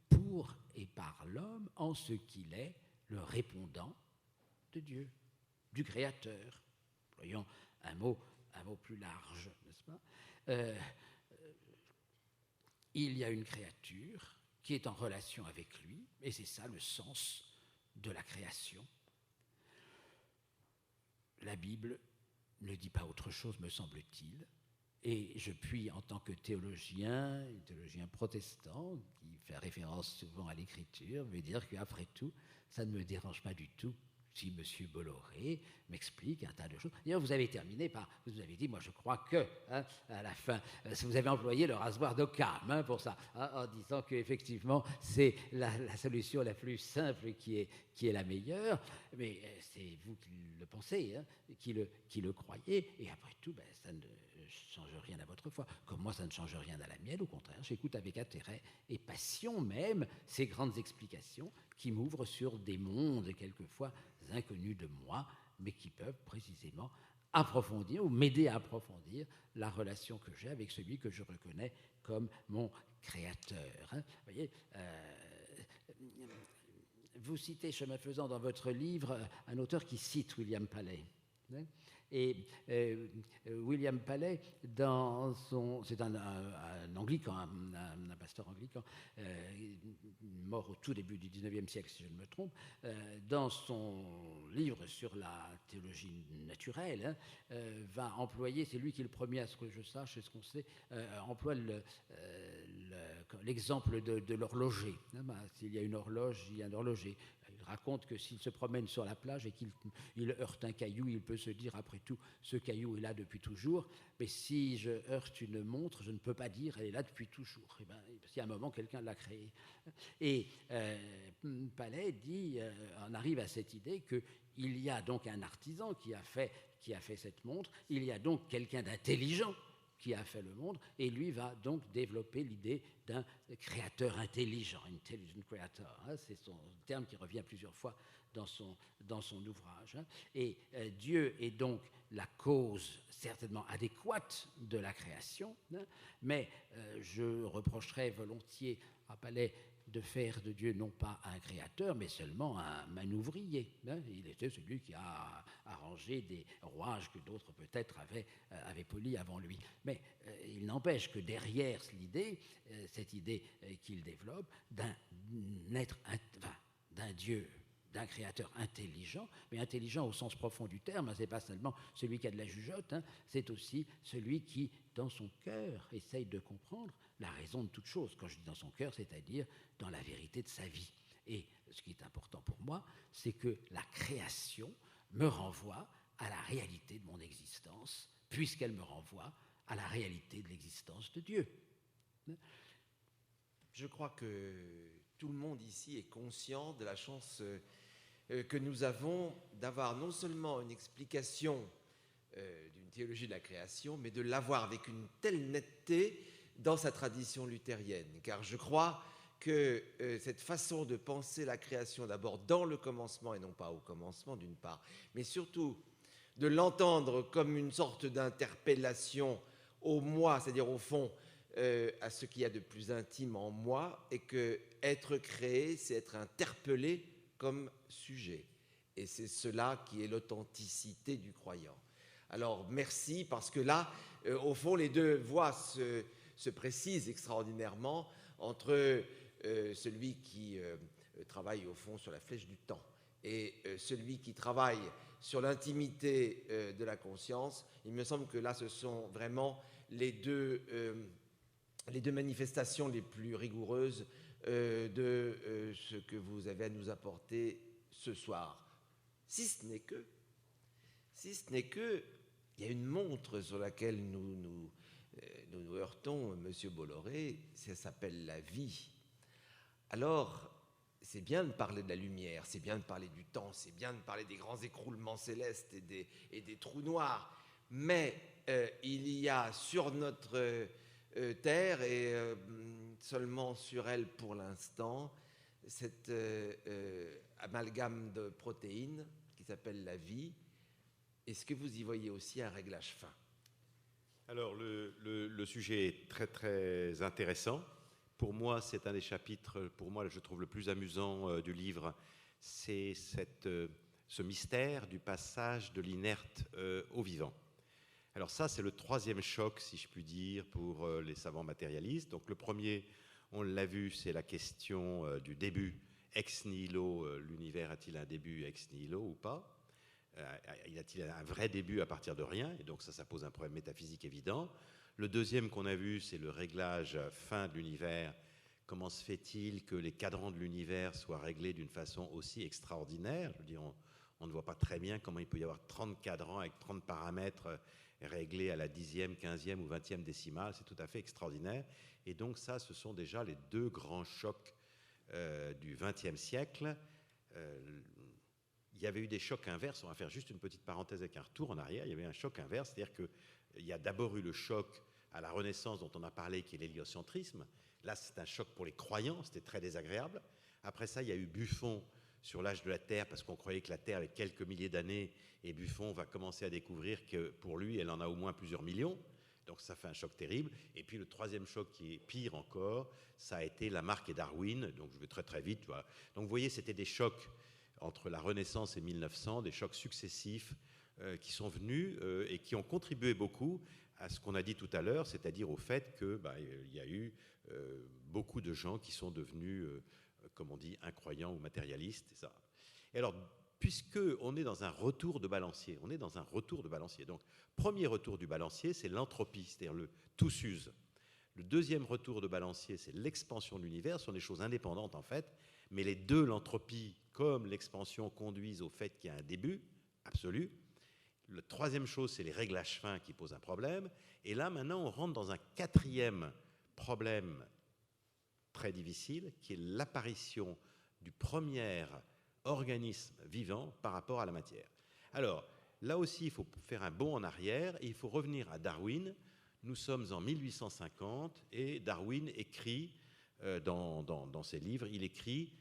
pour et par l'homme, en ce qu'il est le répondant de Dieu, du Créateur. Voyons un mot plus large, n'est-ce pas? Il y a une créature qui est en relation avec lui, et c'est ça le sens de la création. La Bible ne dit pas autre chose, me semble-t-il, et je puis, en tant que théologien protestant, qui fait référence souvent à l'Écriture, me dire qu'après tout, ça ne me dérange pas du tout si M. Bolloré m'explique un tas de choses. D'ailleurs, vous avez terminé par, vous avez dit, moi je crois que, hein, à la fin, vous avez employé le rasoir d'Occam, hein, pour ça, hein, en disant qu'effectivement, c'est la solution la plus simple qui est la meilleure, mais c'est vous qui le pensez, hein, qui le croyez, et après tout, ben, ça ne change rien à votre foi. Comme moi, ça ne change rien à la mienne, au contraire, j'écoute avec intérêt et passion même ces grandes explications qui m'ouvrent sur des mondes quelquefois inconnus de moi, mais qui peuvent précisément approfondir ou m'aider à approfondir la relation que j'ai avec celui que je reconnais comme mon créateur. Hein. Vous voyez, vous citez, chemin faisant, dans votre livre, un auteur qui cite William Paley. Hein. Et William Paley, c'est un anglican, un pasteur anglican, mort au tout début du XIXe siècle, si je ne me trompe, dans son livre sur la théologie naturelle, hein, va employer, c'est lui qui est le premier à ce que je sache, ce qu'on sait, emploie l'exemple de l'horloger. Hein, s'il y a une horloge, il y a un horloger. Il raconte que s'il se promène sur la plage et qu'il heurte un caillou, il peut se dire après tout, ce caillou est là depuis toujours, mais si je heurte une montre, je ne peux pas dire elle est là depuis toujours. Et ben, parce qu'il y a un moment, quelqu'un l'a créée. Et Paley dit, on arrive à cette idée qu'il y a donc un artisan qui a fait cette montre, il y a donc quelqu'un d'intelligent qui a fait le monde, et lui va donc développer l'idée d'un créateur intelligent, intelligent creator, hein, c'est son terme qui revient plusieurs fois dans son ouvrage. Hein. Et Dieu est donc la cause certainement adéquate de la création, hein, mais je reprocherais volontiers à Paley de faire de Dieu non pas un créateur, mais seulement un manouvrier. Hein. Il était celui qui a arrangé des rouages que d'autres peut-être avaient polis avant lui. Mais il n'empêche que derrière cette idée qu'il développe d'un Dieu, d'un créateur intelligent, mais intelligent au sens profond du terme, hein, c'est pas seulement celui qui a de la jugeote, hein, c'est aussi celui qui, dans son cœur, essaye de comprendre la raison de toute chose. Quand je dis dans son cœur, c'est-à-dire dans la vérité de sa vie. Et ce qui est important pour moi, c'est que la création me renvoie à la réalité de mon existence, puisqu'elle me renvoie à la réalité de l'existence de Dieu.
Je crois que tout le monde ici est conscient de la chance que nous avons d'avoir non seulement une explication d'une théologie de la création, mais de l'avoir avec une telle netteté dans sa tradition luthérienne. Car je crois que cette façon de penser la création, d'abord dans le commencement et non pas au commencement d'une part, mais surtout de l'entendre comme une sorte d'interpellation au moi, c'est-à-dire au fond à ce qu'il y a de plus intime en moi, et que être créé, c'est être interpellé comme sujet. Et c'est cela qui est l'authenticité du croyant. Alors merci, parce que là, au fond, les deux voies se précisent extraordinairement entre celui qui travaille au fond sur la flèche du temps et celui qui travaille sur l'intimité de la conscience. Il me semble que là, ce sont vraiment les deux manifestations les plus rigoureuses de ce que vous avez à nous apporter ce soir. Si ce n'est que, il y a une montre sur laquelle nous heurtons, Monsieur Bolloré, ça s'appelle la vie. Alors, c'est bien de parler de la lumière, c'est bien de parler du temps, c'est bien de parler des grands écroulements célestes et des trous noirs, mais il y a sur notre terre, et seulement sur elle pour l'instant, cet amalgame de protéines qui s'appelle la vie. Est-ce que vous y voyez aussi un réglage fin?
Alors, le sujet est très, très intéressant. Pour moi, c'est un des chapitres, pour moi, je trouve le plus amusant du livre. C'est ce mystère du passage de l'inerte au vivant. Alors ça, c'est le troisième choc, si je puis dire, pour les savants matérialistes. Donc le premier, on l'a vu, c'est la question du début. Ex nihilo, l'univers a-t-il un début ex nihilo ou pas? Y a-t-il un vrai début à partir de rien? Et donc ça pose un problème métaphysique évident. Le deuxième qu'on a vu, c'est le réglage fin de l'univers. Comment se fait-il que les cadrans de l'univers soient réglés d'une façon aussi extraordinaire? Je veux dire, on ne voit pas très bien comment il peut y avoir 30 cadrans avec 30 paramètres réglés à la 10e, 15e ou 20e décimale. C'est tout à fait extraordinaire. Et donc ça, ce sont déjà les deux grands chocs du XXe siècle. Il y avait eu des chocs inverses. On va faire juste une petite parenthèse avec un retour en arrière. Il y avait un choc inverse, c'est-à-dire qu'il y a d'abord eu le choc à la Renaissance dont on a parlé, qui est l'héliocentrisme. Là, c'est un choc pour les croyants, c'était très désagréable. Après ça, il y a eu Buffon sur l'âge de la Terre, parce qu'on croyait que la Terre avait quelques milliers d'années, et Buffon va commencer à découvrir que pour lui, elle en a au moins plusieurs millions. Donc ça fait un choc terrible. Et puis le troisième choc qui est pire encore, ça a été Lamarck et Darwin. Donc je vais très très vite. Voilà. Donc vous voyez, c'était des chocs entre la Renaissance et 1900, des chocs successifs qui sont venus et qui ont contribué beaucoup à ce qu'on a dit tout à l'heure, c'est-à-dire au fait qu'il y a eu beaucoup de gens qui sont devenus, comme on dit, incroyants ou matérialistes. Et ça. Et alors, puisqu'on est dans un retour de balancier, Donc, premier retour du balancier, c'est l'entropie, c'est-à-dire le tout s'use. Le deuxième retour de balancier, c'est l'expansion de l'univers. Ce sont des choses indépendantes, en fait, mais les deux, l'entropie comme l'expansion, conduisent au fait qu'il y a un début absolu. La troisième chose, c'est les réglages fins qui posent un problème. Et là, maintenant, on rentre dans un quatrième problème très difficile, qui est l'apparition du premier organisme vivant par rapport à la matière. Alors, là aussi, il faut faire un bond en arrière et il faut revenir à Darwin. Nous sommes en 1850 et Darwin écrit dans ses livres, il écrit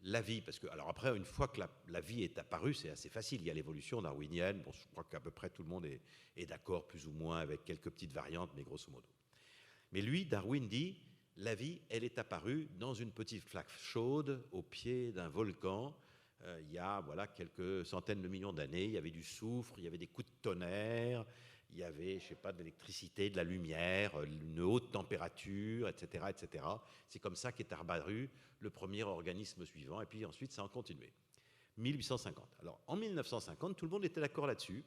la vie, parce que, alors après, une fois que la vie est apparue, c'est assez facile, il y a l'évolution darwinienne, bon, je crois qu'à peu près tout le monde est d'accord, plus ou moins, avec quelques petites variantes, mais grosso modo. Mais lui, Darwin dit, la vie, elle est apparue dans une petite flaque chaude, au pied d'un volcan, il y a quelques centaines de millions d'années, il y avait du soufre, il y avait des coups de tonnerre, il y avait, je sais pas, de l'électricité, de la lumière, une haute température, etc., etc. C'est comme ça qu'est apparu le premier organisme suivant, et puis ensuite ça a continué. 1850. Alors en 1950, tout le monde était d'accord là-dessus,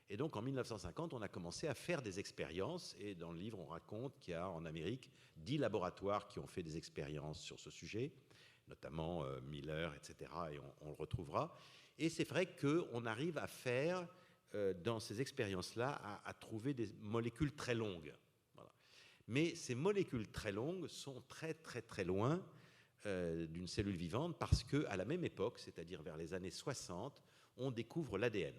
et donc en 1950, on a commencé à faire des expériences, et dans le livre, on raconte qu'il y a en Amérique 10 laboratoires qui ont fait des expériences sur ce sujet, notamment Miller, etc., et on le retrouvera. Et c'est vrai qu'on arrive à faire dans ces expériences-là, à trouver des molécules très longues. Voilà. Mais ces molécules très longues sont très, très, très loin d'une cellule vivante parce qu'à la même époque, c'est-à-dire vers les années 60, on découvre l'ADN.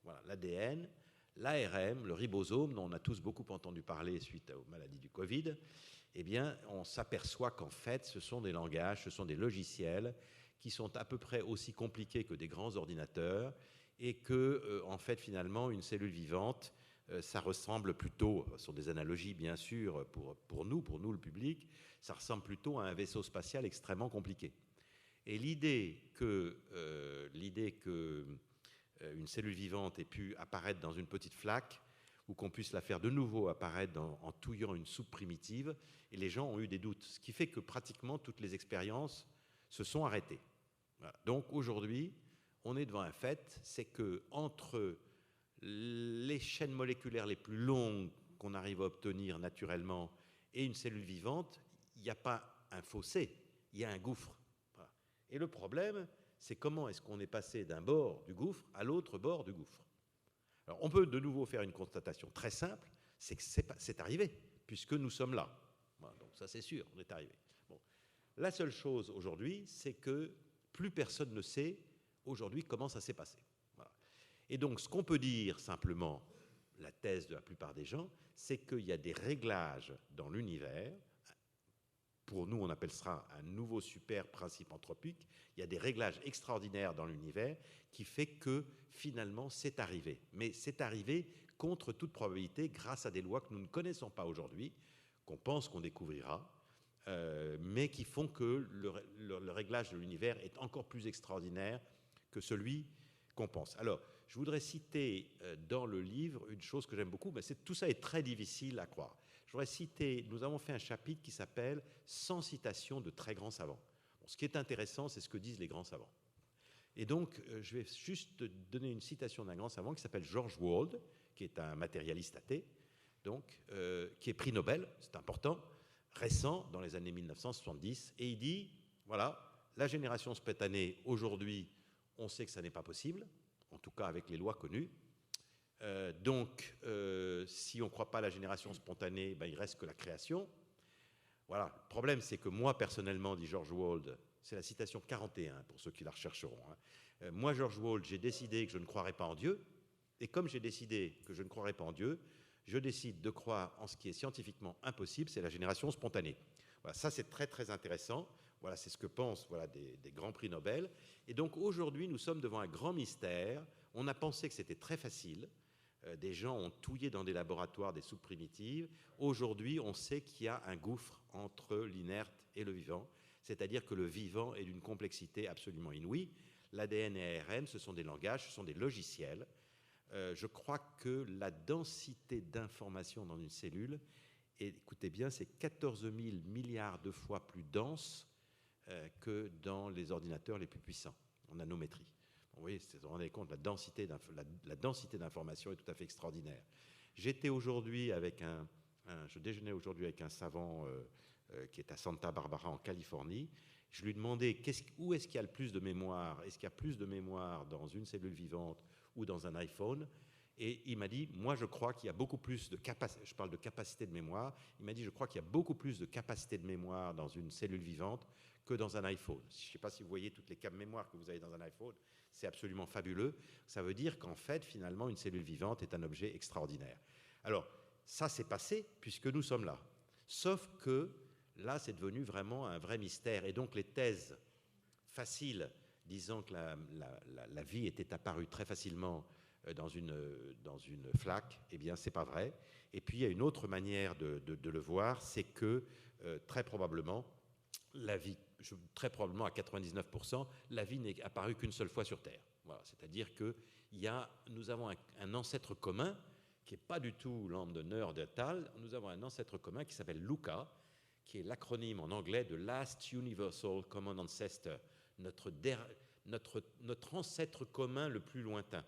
Voilà, l'ADN, l'ARN, le ribosome, dont on a tous beaucoup entendu parler suite aux maladies du Covid, eh bien, on s'aperçoit qu'en fait, ce sont des langages, ce sont des logiciels qui sont à peu près aussi compliqués que des grands ordinateurs, et que, en fait, finalement, une cellule vivante, ça ressemble plutôt, ce sont des analogies bien sûr pour nous le public, ça ressemble plutôt à un vaisseau spatial extrêmement compliqué. Et l'idée que une cellule vivante ait pu apparaître dans une petite flaque, ou qu'on puisse la faire de nouveau apparaître en touillant une soupe primitive, et les gens ont eu des doutes, ce qui fait que pratiquement toutes les expériences se sont arrêtées. Voilà. Donc aujourd'hui, on est devant un fait, c'est que entre les chaînes moléculaires les plus longues qu'on arrive à obtenir naturellement et une cellule vivante, il n'y a pas un fossé, il y a un gouffre. Voilà. Et le problème, c'est comment est-ce qu'on est passé d'un bord du gouffre à l'autre bord du gouffre. Alors, on peut de nouveau faire une constatation très simple, c'est que c'est arrivé, puisque nous sommes là. Voilà, donc ça, c'est sûr, on est arrivé. Bon. La seule chose aujourd'hui, c'est que plus personne ne sait aujourd'hui comment ça s'est passé. Voilà. Et donc, ce qu'on peut dire simplement, la thèse de la plupart des gens, c'est qu'il y a des réglages dans l'univers pour nous, on appelle ça un nouveau super principe anthropique. Il y a des réglages extraordinaires dans l'univers qui fait que finalement c'est arrivé. Mais c'est arrivé contre toute probabilité grâce à des lois que nous ne connaissons pas aujourd'hui, qu'on pense qu'on découvrira, mais qui font que le réglage de l'univers est encore plus extraordinaire que celui qu'on pense. Alors, je voudrais citer dans le livre une chose que j'aime beaucoup, mais tout ça est très difficile à croire. Je voudrais citer, nous avons fait un chapitre qui s'appelle « Sans citation de très grands savants ». Bon, ce qui est intéressant, c'est ce que disent les grands savants. Et donc, je vais juste donner une citation d'un grand savant qui s'appelle George Wald, qui est un matérialiste athée, donc, qui est prix Nobel, c'est important, récent, dans les années 1970, et il dit, voilà, la génération spontanée, aujourd'hui, on sait que ça n'est pas possible, en tout cas avec les lois connues. Donc, si on ne croit pas à la génération spontanée, ben, il ne reste que la création. Voilà, le problème, c'est que moi, personnellement, dit George Wald, c'est la citation 41, pour ceux qui la rechercheront. Hein. Moi, George Wald, j'ai décidé que je ne croirais pas en Dieu, et comme j'ai décidé que je ne croirais pas en Dieu, je décide de croire en ce qui est scientifiquement impossible, c'est la génération spontanée. Voilà, ça, c'est très, très intéressant. Voilà, c'est ce que pensent des grands prix Nobel. Et donc, aujourd'hui, nous sommes devant un grand mystère. On a pensé que c'était très facile. Des gens ont touillé dans des laboratoires des soupes primitives. Aujourd'hui, on sait qu'il y a un gouffre entre l'inerte et le vivant, c'est-à-dire que le vivant est d'une complexité absolument inouïe. L'ADN et l'ARN, ce sont des langages, ce sont des logiciels. Je crois que la densité d'informations dans une cellule, et écoutez bien, c'est 14 000 milliards de fois plus dense que dans les ordinateurs les plus puissants, en nanométrie. Vous voyez, vous vous rendez compte, la densité d'informations est tout à fait extraordinaire. J'étais aujourd'hui avec je déjeunais aujourd'hui avec un savant qui est à Santa Barbara en Californie. Je lui demandais où est-ce qu'il y a le plus de mémoire. Est-ce qu'il y a plus de mémoire dans une cellule vivante ou dans un iPhone? Et il m'a dit, moi je crois qu'il y a beaucoup plus de capacité, je parle de capacité de mémoire, il m'a dit, je crois qu'il y a beaucoup plus de capacité de mémoire dans une cellule vivante que dans un iPhone. Je ne sais pas si vous voyez toutes les mémoires que vous avez dans un iPhone, c'est absolument fabuleux. Ça veut dire qu'en fait, finalement, une cellule vivante est un objet extraordinaire. Alors, ça s'est passé puisque nous sommes là. Sauf que là, c'est devenu vraiment un vrai mystère. Et donc, les thèses faciles disant que la vie était apparue très facilement dans une flaque, eh bien, c'est pas vrai. Et puis, il y a une autre manière de le voir, c'est que très probablement, la vie, très probablement à 99%, la vie n'est apparue qu'une seule fois sur Terre. Voilà, c'est-à-dire que nous avons un ancêtre commun qui n'est pas du tout l'âme de Néandertal. Nous avons un ancêtre commun qui s'appelle LUCA, qui est l'acronyme en anglais de Last Universal Common Ancestor, notre ancêtre commun le plus lointain,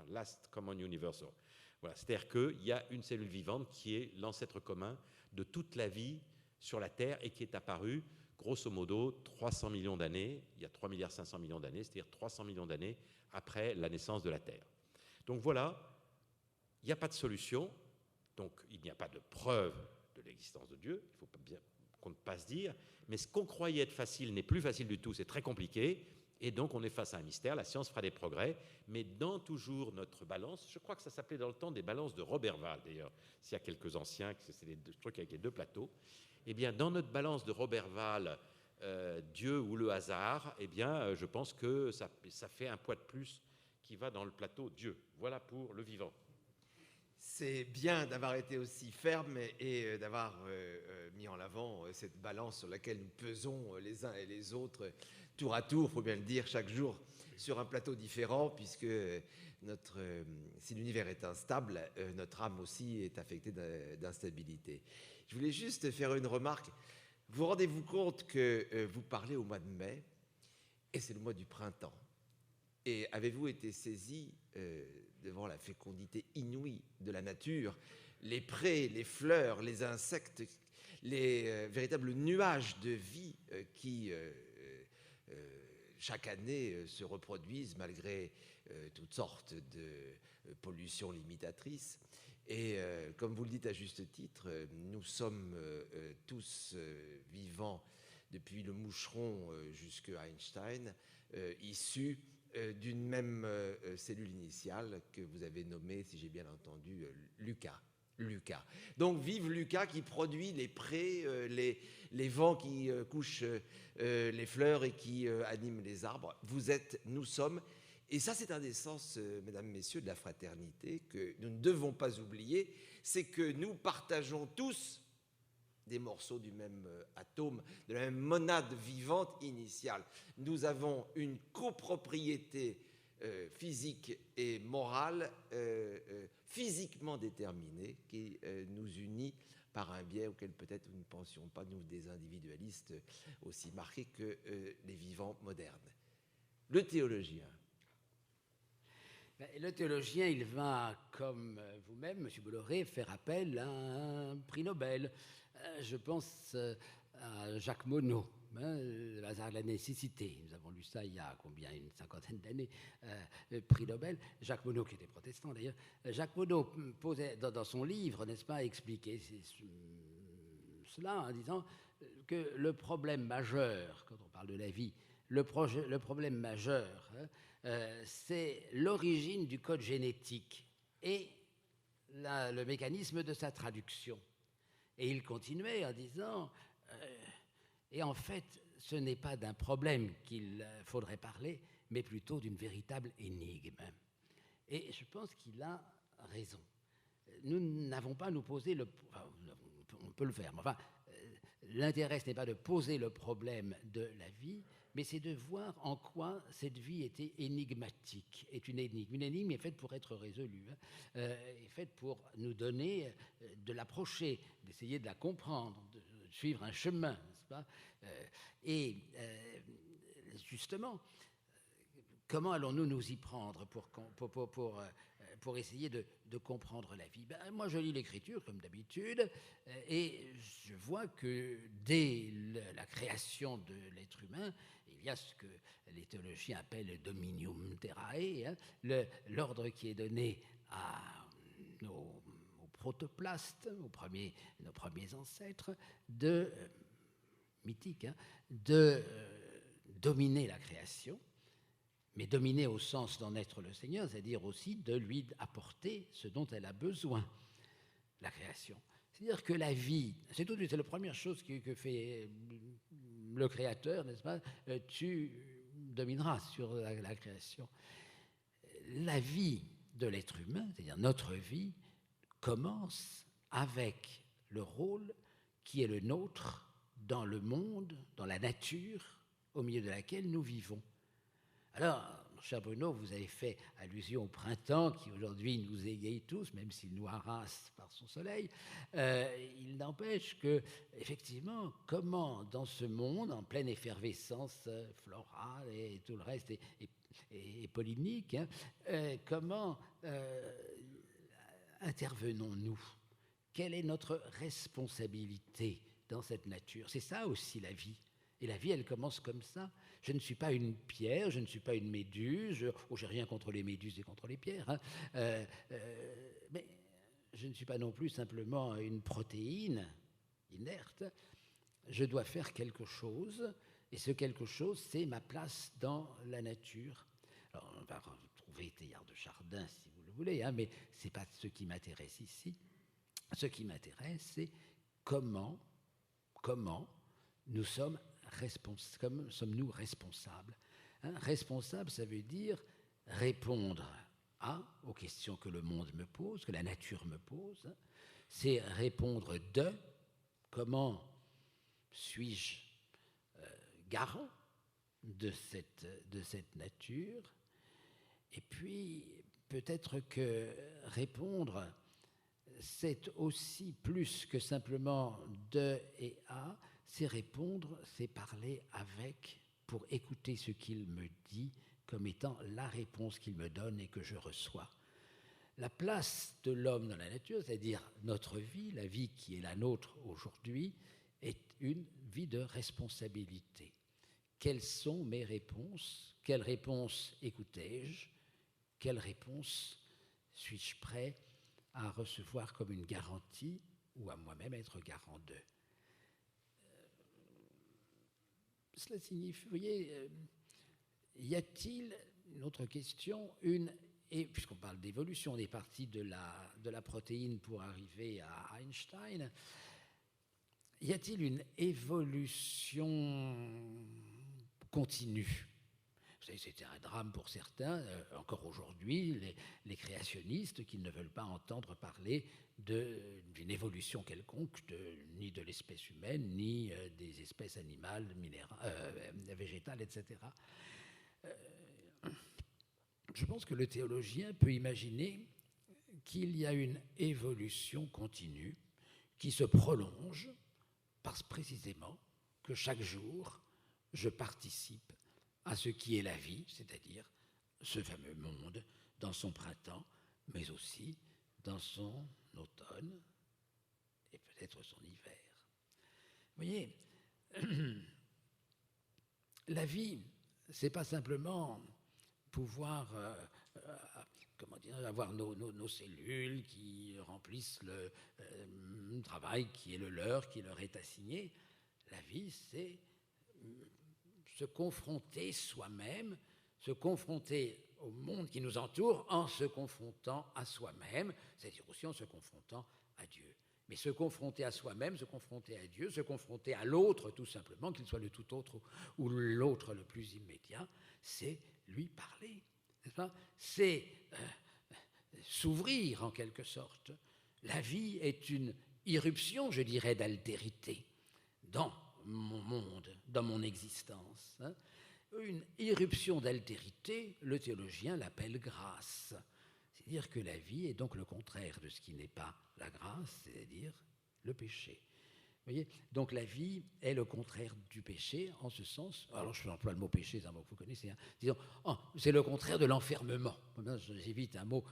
Last Common Universal. Voilà, c'est-à-dire qu'il y a une cellule vivante qui est l'ancêtre commun de toute la vie sur la Terre et qui est apparue, grosso modo, 300 millions d'années, il y a 3,5 milliards d'années, c'est-à-dire 300 millions d'années après la naissance de la Terre. Donc voilà, il n'y a pas de solution, donc il n'y a pas de preuve de l'existence de Dieu, il faut bien qu'on ne pas se dire, mais ce qu'on croyait être facile n'est plus facile du tout, c'est très compliqué, et donc on est face à un mystère, la science fera des progrès, mais dans toujours notre balance, je crois que ça s'appelait dans le temps des balances de Roberval, d'ailleurs, s'il y a quelques anciens, c'est le truc avec les deux plateaux, eh bien dans notre balance de Roberval, Dieu ou le hasard, eh bien je pense que ça fait un poids de plus qui va dans le plateau Dieu. Voilà pour le vivant.
C'est bien d'avoir été aussi ferme et d'avoir mis en avant cette balance sur laquelle nous pesons les uns et les autres tour à tour, il faut bien le dire, chaque jour sur un plateau différent, puisque si l'univers est instable, notre âme aussi est affectée d'instabilité. Je voulais juste faire une remarque. Vous rendez-vous compte que vous parlez au mois de mai, et c'est le mois du printemps. Et avez-vous été saisi devant la fécondité inouïe de la nature, les prés, les fleurs, les insectes, les véritables nuages de vie qui, chaque année, se reproduisent malgré toutes sortes de pollutions limitatrices. Et comme vous le dites à juste titre, nous sommes tous vivants depuis le moucheron jusqu'à Einstein, issus d'une même cellule initiale que vous avez nommée, si j'ai bien entendu, LUCA. Lucas. Donc vive Lucas qui produit les prés, les vents qui couchent les fleurs et qui animent les arbres. Vous êtes, nous sommes. Et ça, c'est un des sens, mesdames, messieurs, de la fraternité que nous ne devons pas oublier. C'est que nous partageons tous des morceaux du même atome, de la même monade vivante initiale. Nous avons une copropriété physique et morale physiquement déterminée qui nous unit par un biais auquel peut-être nous ne pensions pas, nous, des individualistes aussi marqués que les vivants modernes. Le théologien.
Le théologien, il va, comme vous-même, M. Bolloré, faire appel à un prix Nobel. Je pense à Jacques Monod, le hasard de la nécessité. Nous avons lu ça il y a combien, une cinquantaine d'années, prix Nobel. Jacques Monod, qui était protestant d'ailleurs, Jacques Monod posait dans son livre, n'est-ce pas, expliquer cela en disant que le problème majeur, quand on parle de la vie, le problème majeur, c'est l'origine du code génétique et le mécanisme de sa traduction. Et il continuait en disant, et en fait, ce n'est pas d'un problème qu'il faudrait parler, mais plutôt d'une véritable énigme. Et je pense qu'il a raison. Nous n'avons pas à nous poser enfin, on peut le faire, mais enfin, l'intérêt, ce n'est pas de poser le problème de la vie, mais c'est de voir en quoi cette vie était énigmatique, est une énigme. Une énigme est faite pour être résolue, est faite pour nous donner de l'approcher, d'essayer de la comprendre, de suivre un chemin, n'est-ce pas ? Justement, comment allons-nous nous y prendre pour essayer de comprendre la vie ? Moi, je lis l'Écriture, comme d'habitude, et je vois que dès la création de l'être humain, il y a ce que les théologiens appellent le dominium terrae, l'ordre qui est donné aux protoplastes, nos premiers ancêtres, mythiques, de dominer la création, mais dominer au sens d'en être le Seigneur, c'est-à-dire aussi de lui apporter ce dont elle a besoin, la création. C'est-à-dire que la vie, c'est la première chose que fait le Créateur, n'est-ce pas ? Tu domineras sur la création. La vie de l'être humain, c'est-à-dire notre vie, commence avec le rôle qui est le nôtre dans le monde, dans la nature, au milieu de laquelle nous vivons. Alors, cher Bruno, vous avez fait allusion au printemps qui aujourd'hui nous égaye tous, même s'il nous harasse par son soleil. Il n'empêche que, effectivement, comment dans ce monde, en pleine effervescence florale et tout le reste, et pollinique, comment intervenons-nous ? Quelle est notre responsabilité dans cette nature ? C'est ça aussi la vie. Et la vie, elle commence comme ça. Je ne suis pas une pierre, je ne suis pas une méduse. J'ai rien contre les méduses et contre les pierres. Mais je ne suis pas non plus simplement une protéine inerte. Je dois faire quelque chose. Et ce quelque chose, c'est ma place dans la nature. Alors, on va retrouver Teilhard de Chardin, si vous le voulez, mais ce n'est pas ce qui m'intéresse ici. Ce qui m'intéresse, c'est comment nous sommes sommes-nous responsables ? Responsable, ça veut dire répondre aux questions que le monde me pose, que la nature me pose. C'est répondre comment suis-je garant de cette nature ? Et puis, peut-être que répondre, c'est aussi plus que simplement et à, c'est répondre, c'est parler avec, pour écouter ce qu'il me dit comme étant la réponse qu'il me donne et que je reçois. La place de l'homme dans la nature, c'est-à-dire notre vie, la vie qui est la nôtre aujourd'hui, est une vie de responsabilité. Quelles sont mes réponses ? Quelles réponses écoutais-je ? Quelles réponses suis-je prêt à recevoir comme une garantie ou à moi-même être garant d'eux ? Cela signifie, vous voyez, y a-t-il, une autre question, une Et puisqu'on parle d'évolution, on est parti de la protéine pour arriver à Einstein. Y a-t-il une évolution continue? Vous savez, c'était un drame pour certains, encore aujourd'hui, les créationnistes qui ne veulent pas entendre parler d'une évolution quelconque, ni de l'espèce humaine, ni des espèces animales, végétales, etc. Je pense que le théologien peut imaginer qu'il y a une évolution continue qui se prolonge parce précisément que chaque jour, je participe à ce qui est la vie, c'est-à-dire ce fameux monde dans son printemps, mais aussi dans son automne et peut-être son hiver. Vous voyez, la vie, c'est pas simplement pouvoir avoir nos cellules qui remplissent le travail qui est le leur, qui leur est assigné. La vie, c'est se confronter soi-même, se confronter au monde qui nous entoure en se confrontant à soi-même, c'est-à-dire aussi en se confrontant à Dieu. Mais se confronter à soi-même, se confronter à Dieu, se confronter à l'autre tout simplement, qu'il soit le tout autre ou l'autre le plus immédiat, c'est lui parler. N'est-ce pas ? C'est s'ouvrir en quelque sorte. La vie est une irruption, je dirais, d'altérité dans mon monde, dans mon existence. Une irruption d'altérité, le théologien l'appelle grâce. C'est-à-dire que la vie est donc le contraire de ce qui n'est pas la grâce, c'est-à-dire le péché. Vous voyez ? Donc la vie est le contraire du péché, en ce sens. Alors je emploie le mot péché, c'est un mot que vous connaissez. Disons, c'est le contraire de l'enfermement. J'évite un mot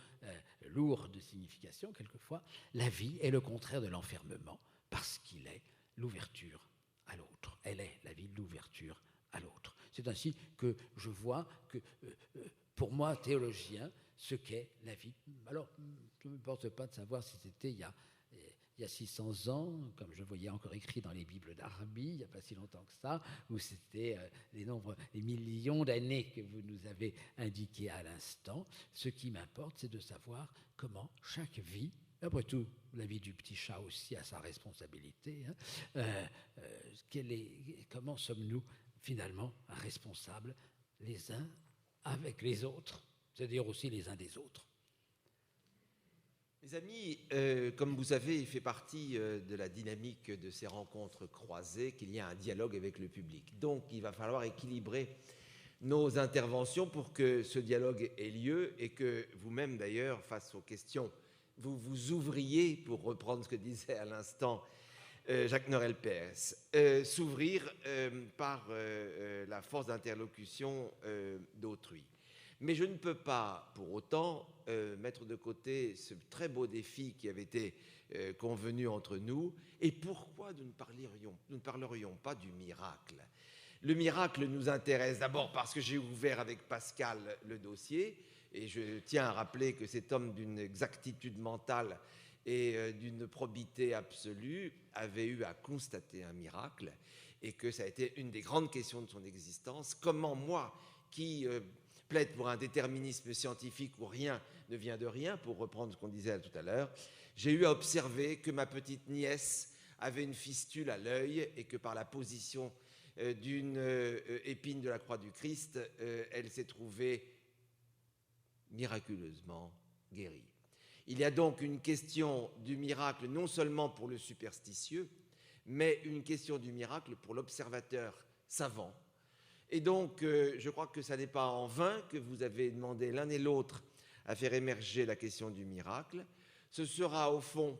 lourd de signification, quelquefois. La vie est le contraire de l'enfermement, parce qu'il est l'ouverture à l'autre. Elle est la vie de l'ouverture à l'autre. C'est ainsi que je vois que, pour moi, théologien, ce qu'est la vie. Alors, je ne me importe pas de savoir si c'était il y a 600 ans, comme je voyais encore écrit dans les Bibles d'Arabie, il n'y a pas si longtemps que ça, ou c'était les millions d'années que vous nous avez indiqués à l'instant. Ce qui m'importe, c'est de savoir comment chaque vie, après tout, la vie du petit chat aussi a sa responsabilité, comment sommes-nous finalement responsables les uns avec les autres, c'est-à-dire aussi les uns des autres.
Mes amis, comme vous savez, il fait partie de la dynamique de ces rencontres croisées qu'il y a un dialogue avec le public. Donc, il va falloir équilibrer nos interventions pour que ce dialogue ait lieu et que vous-même, d'ailleurs, face aux questions, vous vous ouvriez, pour reprendre ce que disait à l'instant Jacques Norel-Pérez, s'ouvrir par la force d'interlocution d'autrui. Mais je ne peux pas, pour autant, mettre de côté ce très beau défi qui avait été convenu entre nous. Et pourquoi nous ne parlerions pas du miracle ? Le miracle nous intéresse d'abord parce que j'ai ouvert avec Pascal le dossier, et je tiens à rappeler que cet homme d'une exactitude mentale et d'une probité absolue avait eu à constater un miracle, et que ça a été une des grandes questions de son existence. Comment moi, qui plaide pour un déterminisme scientifique où rien ne vient de rien, pour reprendre ce qu'on disait tout à l'heure, j'ai eu à observer que ma petite nièce avait une fistule à l'œil et que par la position d'une épine de la croix du Christ, elle s'est trouvée miraculeusement guérie. Il y a donc une question du miracle non seulement pour le superstitieux, mais une question du miracle pour l'observateur savant. Et donc, je crois que ça n'est pas en vain que vous avez demandé l'un et l'autre à faire émerger la question du miracle. Ce sera au fond,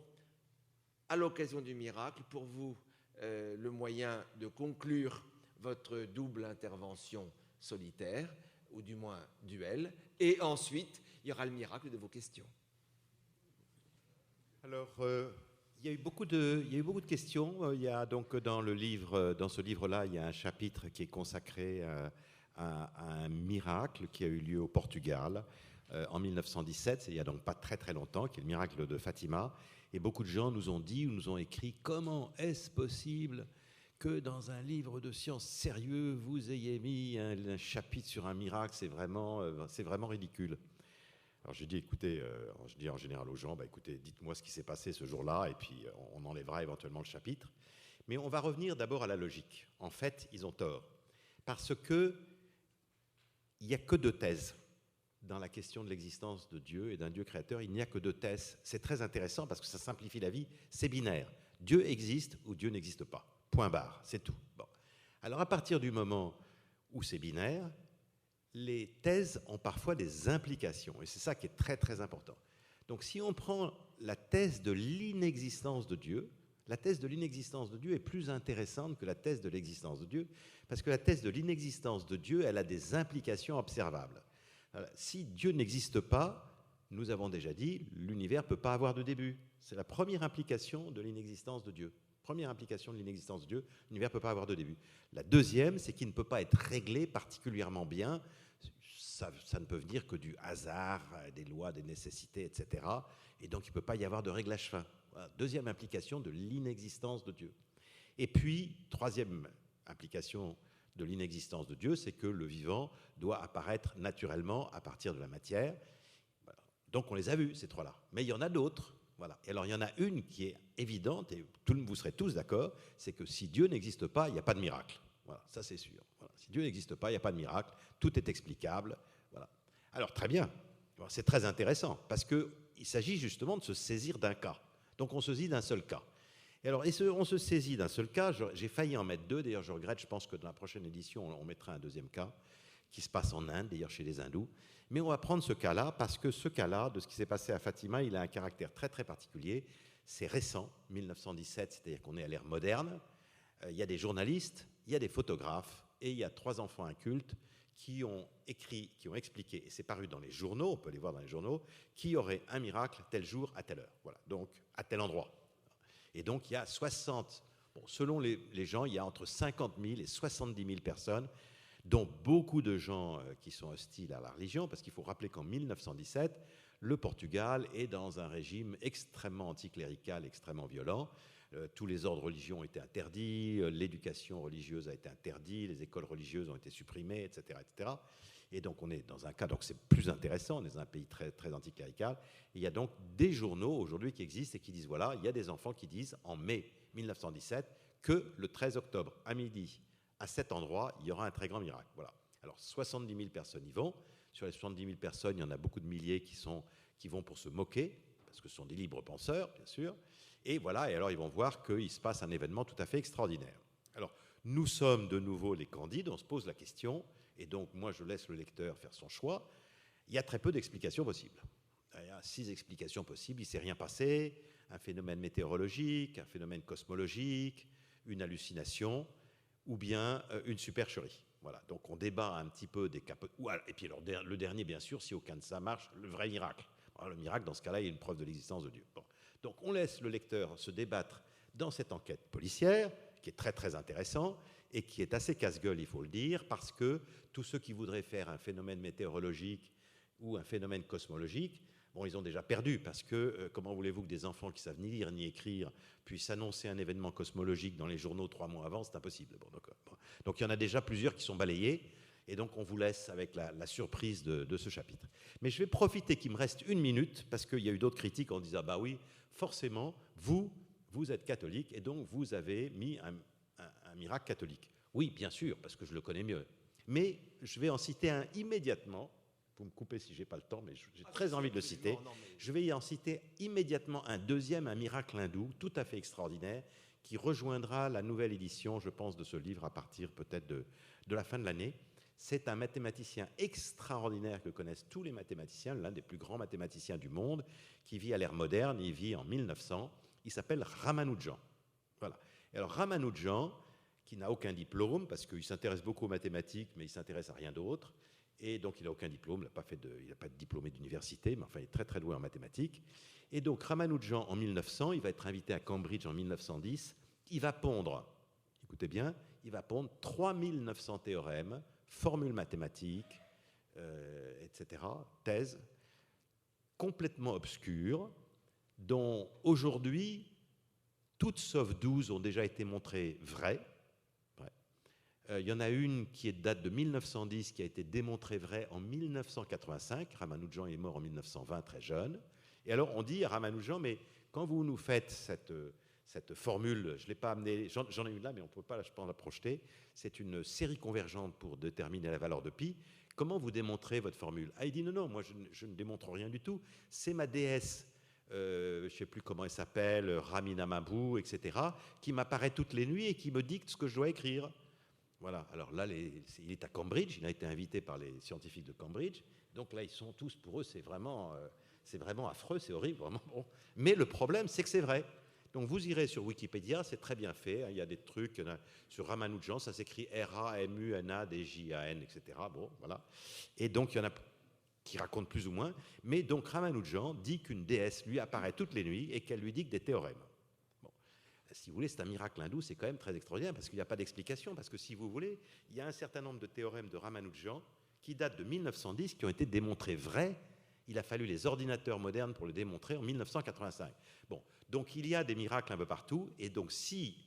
à l'occasion du miracle, pour vous, le moyen de conclure votre double intervention solitaire, ou du moins duel, et ensuite, il y aura le miracle de vos questions.
Alors, il y a eu beaucoup de questions. Il y a donc dans ce livre-là, il y a un chapitre qui est consacré à un miracle qui a eu lieu au Portugal en 1917, c'est il y a donc pas très très longtemps, qui est le miracle de Fatima. Et beaucoup de gens nous ont dit ou nous ont écrit « Comment est-ce possible que dans un livre de science sérieux, vous ayez mis un chapitre sur un miracle ? C'est vraiment ridicule. » Alors j'ai dit, écoutez, je dis en général aux gens, écoutez, dites-moi ce qui s'est passé ce jour-là, et puis on enlèvera éventuellement le chapitre. Mais on va revenir d'abord à la logique. En fait, ils ont tort. Parce qu'il n'y a que deux thèses dans la question de l'existence de Dieu et d'un Dieu créateur. Il n'y a que deux thèses. C'est très intéressant parce que ça simplifie la vie. C'est binaire. Dieu existe ou Dieu n'existe pas. Point barre, c'est tout. Bon. Alors à partir du moment où c'est binaire, les thèses ont parfois des implications. Et c'est ça qui est très très important. Donc si on prend la thèse de l'inexistence de Dieu, la thèse de l'inexistence de Dieu est plus intéressante que la thèse de l'existence de Dieu, parce que la thèse de l'inexistence de Dieu, elle a des implications observables. Alors, si Dieu n'existe pas, nous avons déjà dit, l'univers ne peut pas avoir de début. C'est la première implication de l'inexistence de Dieu. Première implication de l'inexistence de Dieu, l'univers ne peut pas avoir de début. La deuxième, c'est qu'il ne peut pas être réglé particulièrement bien. Ça ne peut venir que du hasard, des lois, des nécessités, etc. Et donc, il ne peut pas y avoir de réglage fin. Voilà. Deuxième implication de l'inexistence de Dieu. Et puis, troisième implication de l'inexistence de Dieu, c'est que le vivant doit apparaître naturellement à partir de la matière. Voilà. Donc, on les a vus, ces trois-là. Mais il y en a d'autres. Voilà. Et alors, il y en a une qui est évidente, et vous serez tous d'accord, c'est que si Dieu n'existe pas, il n'y a pas de miracle. Voilà, ça c'est sûr. Voilà. Si Dieu n'existe pas, il n'y a pas de miracle, tout est explicable. Voilà. Alors, très bien, c'est très intéressant, parce qu'il s'agit justement de se saisir d'un cas. Donc, on se saisit d'un seul cas. Et alors, on se saisit d'un seul cas, j'ai failli en mettre deux, d'ailleurs je regrette, je pense que dans la prochaine édition, on mettra un deuxième cas, qui se passe en Inde, d'ailleurs chez les hindous. Mais on va prendre ce cas-là, parce que ce cas-là, de ce qui s'est passé à Fatima, il a un caractère très très particulier. C'est récent, 1917, c'est-à-dire qu'on est à l'ère moderne. Il y a des journalistes, il y a des photographes, et il y a 3 enfants incultes qui ont écrit, qui ont expliqué, et c'est paru dans les journaux, on peut les voir dans les journaux, qu'il y aurait un miracle tel jour, à telle heure. Voilà, donc à tel endroit. Et donc il y a 60, selon les gens, il y a entre 50 000 et 70 000 personnes, dont beaucoup de gens qui sont hostiles à la religion, parce qu'il faut rappeler qu'en 1917, le Portugal est dans un régime extrêmement anticlérical, extrêmement violent. Tous les ordres religieux ont été interdits, l'éducation religieuse a été interdite, les écoles religieuses ont été supprimées, etc., etc. Et donc on est dans un cas, donc c'est plus intéressant, on est dans un pays très, très anticlérical. Et il y a donc des journaux aujourd'hui qui existent et qui disent, voilà, il y a des enfants qui disent en mai 1917 que le 13 octobre à midi, à cet endroit, il y aura un très grand miracle. Voilà. Alors 70 000 personnes y vont. Sur les 70 000 personnes, il y en a beaucoup de milliers qui vont pour se moquer, parce que ce sont des libres penseurs, bien sûr. Et voilà, et alors ils vont voir qu'il se passe un événement tout à fait extraordinaire. Alors, nous sommes de nouveau les candides, on se pose la question, et donc moi je laisse le lecteur faire son choix. Il y a très peu d'explications possibles. Il y a 6 explications possibles, il ne s'est rien passé, un phénomène météorologique, un phénomène cosmologique, une hallucination, ou bien une supercherie. Voilà, donc on débat un petit peu des cas. Et puis alors, le dernier, bien sûr, si aucun de ça marche, le vrai miracle. Alors, le miracle, dans ce cas-là, il y a une preuve de l'existence de Dieu. Bon. Donc on laisse le lecteur se débattre dans cette enquête policière, qui est très très intéressant, et qui est assez casse-gueule, il faut le dire, parce que tous ceux qui voudraient faire un phénomène météorologique ou un phénomène cosmologique, bon, ils ont déjà perdu, parce que comment voulez-vous que des enfants qui savent ni lire ni écrire puissent annoncer un événement cosmologique dans les journaux 3 mois avant? C'est impossible. Bon, donc il y en a déjà plusieurs qui sont balayés, et donc on vous laisse avec la surprise de ce chapitre. Mais je vais profiter qu'il me reste 1 minute, parce qu'il y a eu d'autres critiques en disant, bah oui, forcément, vous êtes catholique, et donc vous avez mis un miracle catholique. Oui, bien sûr, parce que je le connais mieux. Mais je vais en citer un immédiatement. Vous me coupez si je n'ai pas le temps, mais j'ai très envie de le citer. Je vais y en citer immédiatement un deuxième, un miracle hindou, tout à fait extraordinaire, qui rejoindra la nouvelle édition, je pense, de ce livre à partir peut-être de la fin de l'année. C'est un mathématicien extraordinaire que connaissent tous les mathématiciens, l'un des plus grands mathématiciens du monde, qui vit à l'ère moderne, il vit en 1900. Il s'appelle Ramanujan. Voilà. Et alors Ramanujan, qui n'a aucun diplôme, parce qu'il s'intéresse beaucoup aux mathématiques, mais il ne s'intéresse à rien d'autre, et donc il n'a aucun diplôme, il n'a pas de diplômé d'université, mais enfin il est très très doué en mathématiques. Et donc Ramanujan en 1900, il va être invité à Cambridge en 1910, il va pondre, écoutez bien, il va pondre 3900 théorèmes, formules mathématiques, etc., thèses, complètement obscures, dont aujourd'hui, toutes sauf 12 ont déjà été montrées vraies. Il y en a une qui date de 1910, qui a été démontrée vraie en 1985. Ramanujan est mort en 1920, très jeune. Et alors, on dit à Ramanujan, mais quand vous nous faites cette formule, je ne l'ai pas amenée, j'en ai une là, mais on ne peut pas, je pense, la projeter. C'est une série convergente pour déterminer la valeur de pi. Comment vous démontrez votre formule? Ah, il dit, non, moi, je ne démontre rien du tout. C'est ma déesse, je ne sais plus comment elle s'appelle, Raminamabu, etc., qui m'apparaît toutes les nuits et qui me dicte ce que je dois écrire. Voilà, alors là, il est à Cambridge, il a été invité par les scientifiques de Cambridge, donc là, ils sont tous, pour eux, c'est vraiment affreux, c'est horrible, vraiment. Bon. Mais le problème, c'est que c'est vrai. Donc vous irez sur Wikipédia, c'est très bien fait, hein, il y a des trucs, sur Ramanujan, ça s'écrit R-A-M-U-N-A-D-J-A-N, etc. Bon, voilà. Et donc, il y en a qui racontent plus ou moins, mais donc Ramanujan dit qu'une déesse lui apparaît toutes les nuits et qu'elle lui dicte des théorèmes. Si vous voulez, c'est un miracle hindou, c'est quand même très extraordinaire parce qu'il n'y a pas d'explication. Parce que si vous voulez, il y a un certain nombre de théorèmes de Ramanujan qui datent de 1910, qui ont été démontrés vrais. Il a fallu les ordinateurs modernes pour le démontrer en 1985. Bon, donc il y a des miracles un peu partout. Et donc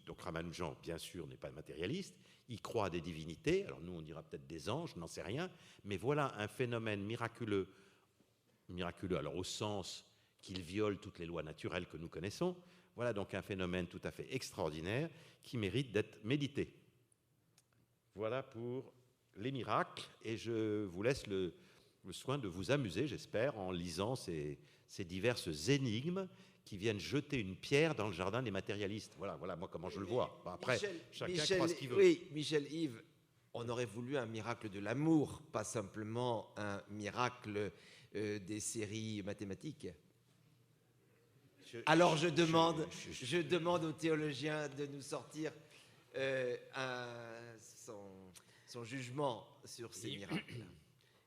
donc Ramanujan, bien sûr, n'est pas matérialiste, il croit à des divinités. Alors nous, on dira peut-être des anges, je n'en sais rien. Mais voilà un phénomène miraculeux, alors au sens qu'il viole toutes les lois naturelles que nous connaissons. Voilà donc un phénomène tout à fait extraordinaire qui mérite d'être médité. Voilà pour les miracles, et je vous laisse le soin de vous amuser, j'espère, en lisant ces diverses énigmes qui viennent jeter une pierre dans le jardin des matérialistes. Voilà moi comment je le vois. Bon, après, chacun croit ce qu'il veut.
Oui, Michel-Yves, on aurait voulu un miracle de l'amour, pas simplement un miracle des séries mathématiques. Alors je demande aux théologiens de nous sortir son jugement sur ces miracles.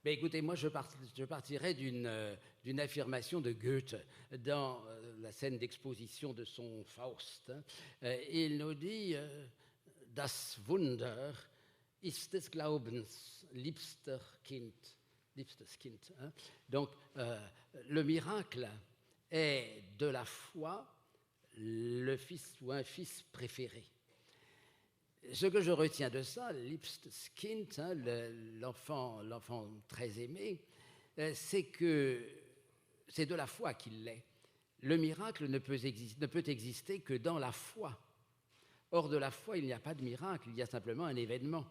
Mais écoutez, moi je partirais d'une affirmation de Goethe dans la scène d'exposition de son Faust. Il nous dit Das Wunder ist des Glaubens liebstes Kind. Hein? Donc le miracle est de la foi le fils ou un fils préféré. Ce que je retiens de ça, Liebstskind, hein, l'enfant très aimé, c'est que c'est de la foi qu'il l'est. Le miracle ne peut exister que dans la foi. Hors de la foi, il n'y a pas de miracle, il y a simplement un événement.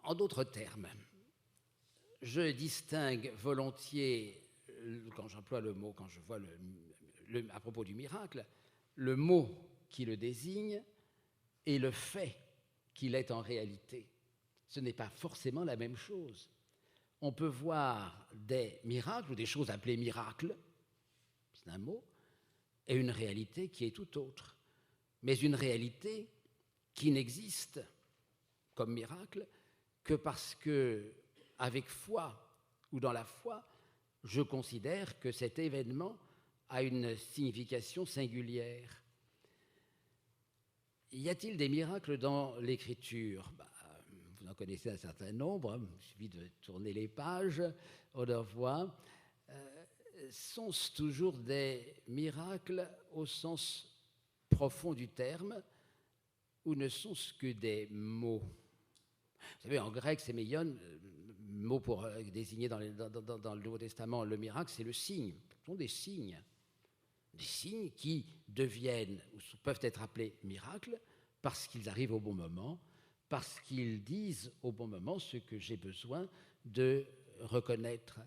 En d'autres termes, je distingue volontiers, quand j'emploie le mot, quand je vois à propos du miracle, le mot qui le désigne et le fait qu'il est en réalité. Ce n'est pas forcément la même chose. On peut voir des miracles ou des choses appelées miracles, c'est un mot, et une réalité qui est tout autre. Mais une réalité qui n'existe comme miracle que parce que, avec foi ou dans la foi, je considère que cet événement a une signification singulière. Y a-t-il des miracles dans l'Écriture ? Vous en connaissez un certain nombre, hein, il suffit de tourner les pages, on en voit. Sont-ce toujours des miracles au sens profond du terme, ou ne sont-ce que des mots ? Vous savez, en grec, c'est méion, mot pour désigner dans le Nouveau Testament le miracle, c'est le signe. Ce sont des signes qui deviennent ou peuvent être appelés miracles parce qu'ils arrivent au bon moment, parce qu'ils disent au bon moment ce que j'ai besoin de reconnaître.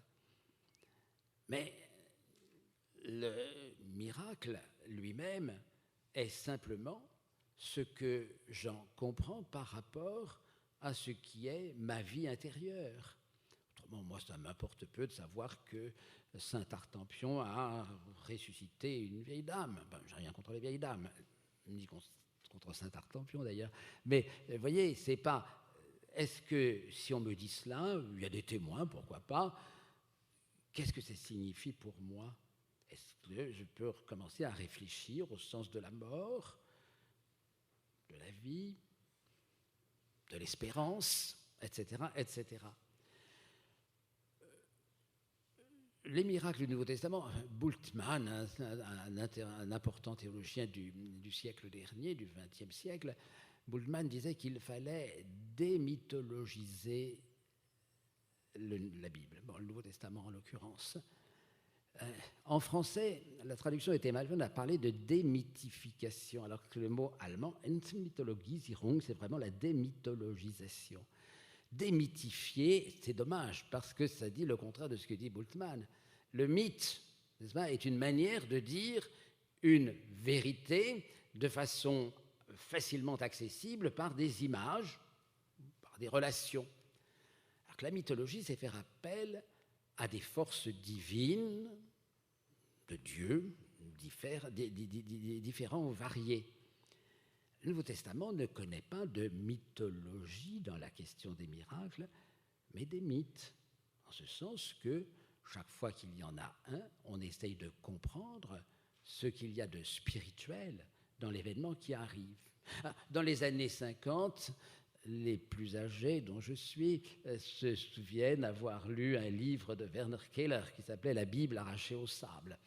Mais le miracle lui-même est simplement ce que j'en comprends par rapport à ce qui est ma vie intérieure. Autrement, moi, ça m'importe peu de savoir que saint Artempion a ressuscité une vieille dame. J'ai rien contre les vieilles dames, ni contre saint Artempion d'ailleurs. Mais vous voyez, c'est pas... Est-ce que si on me dit cela, il y a des témoins, pourquoi pas, qu'est-ce que ça signifie pour moi ? Est-ce que je peux recommencer à réfléchir au sens de la mort, de la vie, de l'espérance, etc., etc. les miracles du Nouveau Testament, Bultmann, un important théologien du siècle dernier, du XXe siècle, Bultmann disait qu'il fallait démythologiser la Bible, le Nouveau Testament en l'occurrence. En français, la traduction était mal faite, on a parlé de démythification, alors que le mot allemand, Entmythologisierung, c'est vraiment la démythologisation. Démythifier, c'est dommage, parce que ça dit le contraire de ce que dit Bultmann. Le mythe, n'est-ce pas, est une manière de dire une vérité de façon facilement accessible par des images, par des relations. Alors que la mythologie, c'est faire appel à des forces divines de Dieu, différents ou variés. Le Nouveau Testament ne connaît pas de mythologie dans la question des miracles, mais des mythes, en ce sens que chaque fois qu'il y en a un, on essaye de comprendre ce qu'il y a de spirituel dans l'événement qui arrive. Dans les années 50, les plus âgés dont je suis se souviennent avoir lu un livre de Werner Keller qui s'appelait « La Bible arrachée au sable ».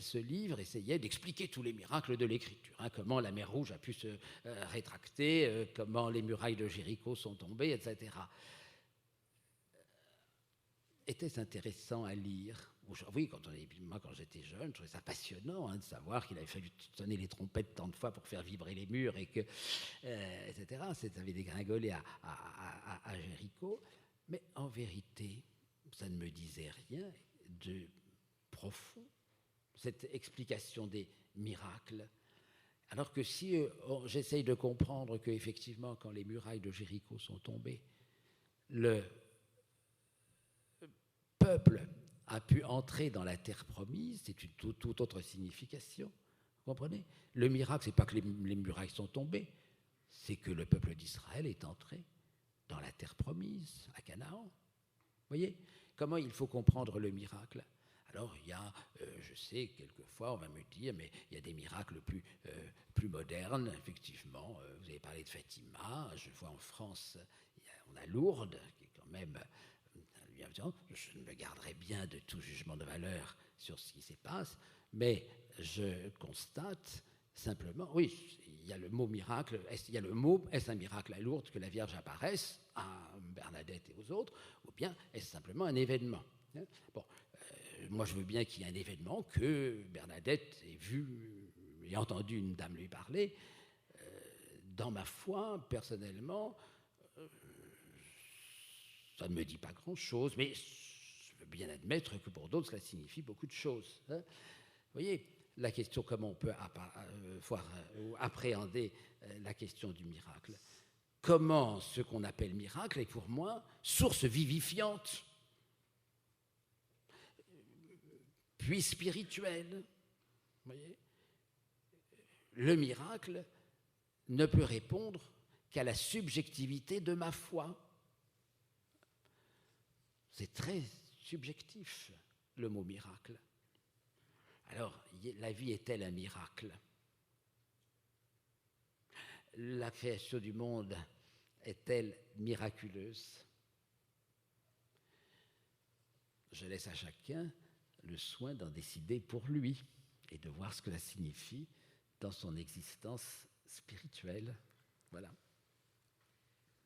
Ce livre essayait d'expliquer tous les miracles de l'Écriture, comment la mer Rouge a pu se rétracter, comment les murailles de Jéricho sont tombées, etc. Était-ce intéressant à lire? Oui, moi, quand j'étais jeune, je trouvais ça passionnant de savoir qu'il avait fallu sonner les trompettes tant de fois pour faire vibrer les murs, et que, etc. Ça avait dégringolé à Jéricho. Mais en vérité, ça ne me disait rien de profond, cette explication des miracles. Alors que si j'essaye de comprendre qu'effectivement, quand les murailles de Jéricho sont tombées, le peuple a pu entrer dans la terre promise, c'est une toute autre signification. Vous comprenez? Le miracle, ce n'est pas que les murailles sont tombées, c'est que le peuple d'Israël est entré dans la terre promise, à Canaan. Vous voyez comment il faut comprendre le miracle? Alors, il y a, je sais, quelquefois, on va me dire, mais il y a des miracles plus modernes, effectivement. Vous avez parlé de Fatima, je vois en France, on a Lourdes, qui est quand même... Je me garderai bien de tout jugement de valeur sur ce qui s'y passe, mais je constate simplement, oui, il y a le mot miracle, est-ce un miracle à Lourdes que la Vierge apparaisse à Bernadette et aux autres, ou bien est-ce simplement un événement? Bon, moi je veux bien qu'il y ait un événement, que Bernadette ait vu et entendu une dame lui parler. Dans ma foi, personnellement, ça ne me dit pas grand-chose, mais je veux bien admettre que pour d'autres, cela signifie beaucoup de choses. Vous voyez, la question, comment on peut appréhender la question du miracle? Comment ce qu'on appelle miracle est pour moi source vivifiante, puis spirituelle. Vous voyez, le miracle ne peut répondre qu'à la subjectivité de ma foi. C'est très subjectif, le mot miracle. Alors, la vie est-elle un miracle? La création du monde est-elle miraculeuse? Je laisse à chacun le soin d'en décider pour lui et de voir ce que ça signifie dans son existence spirituelle. Voilà.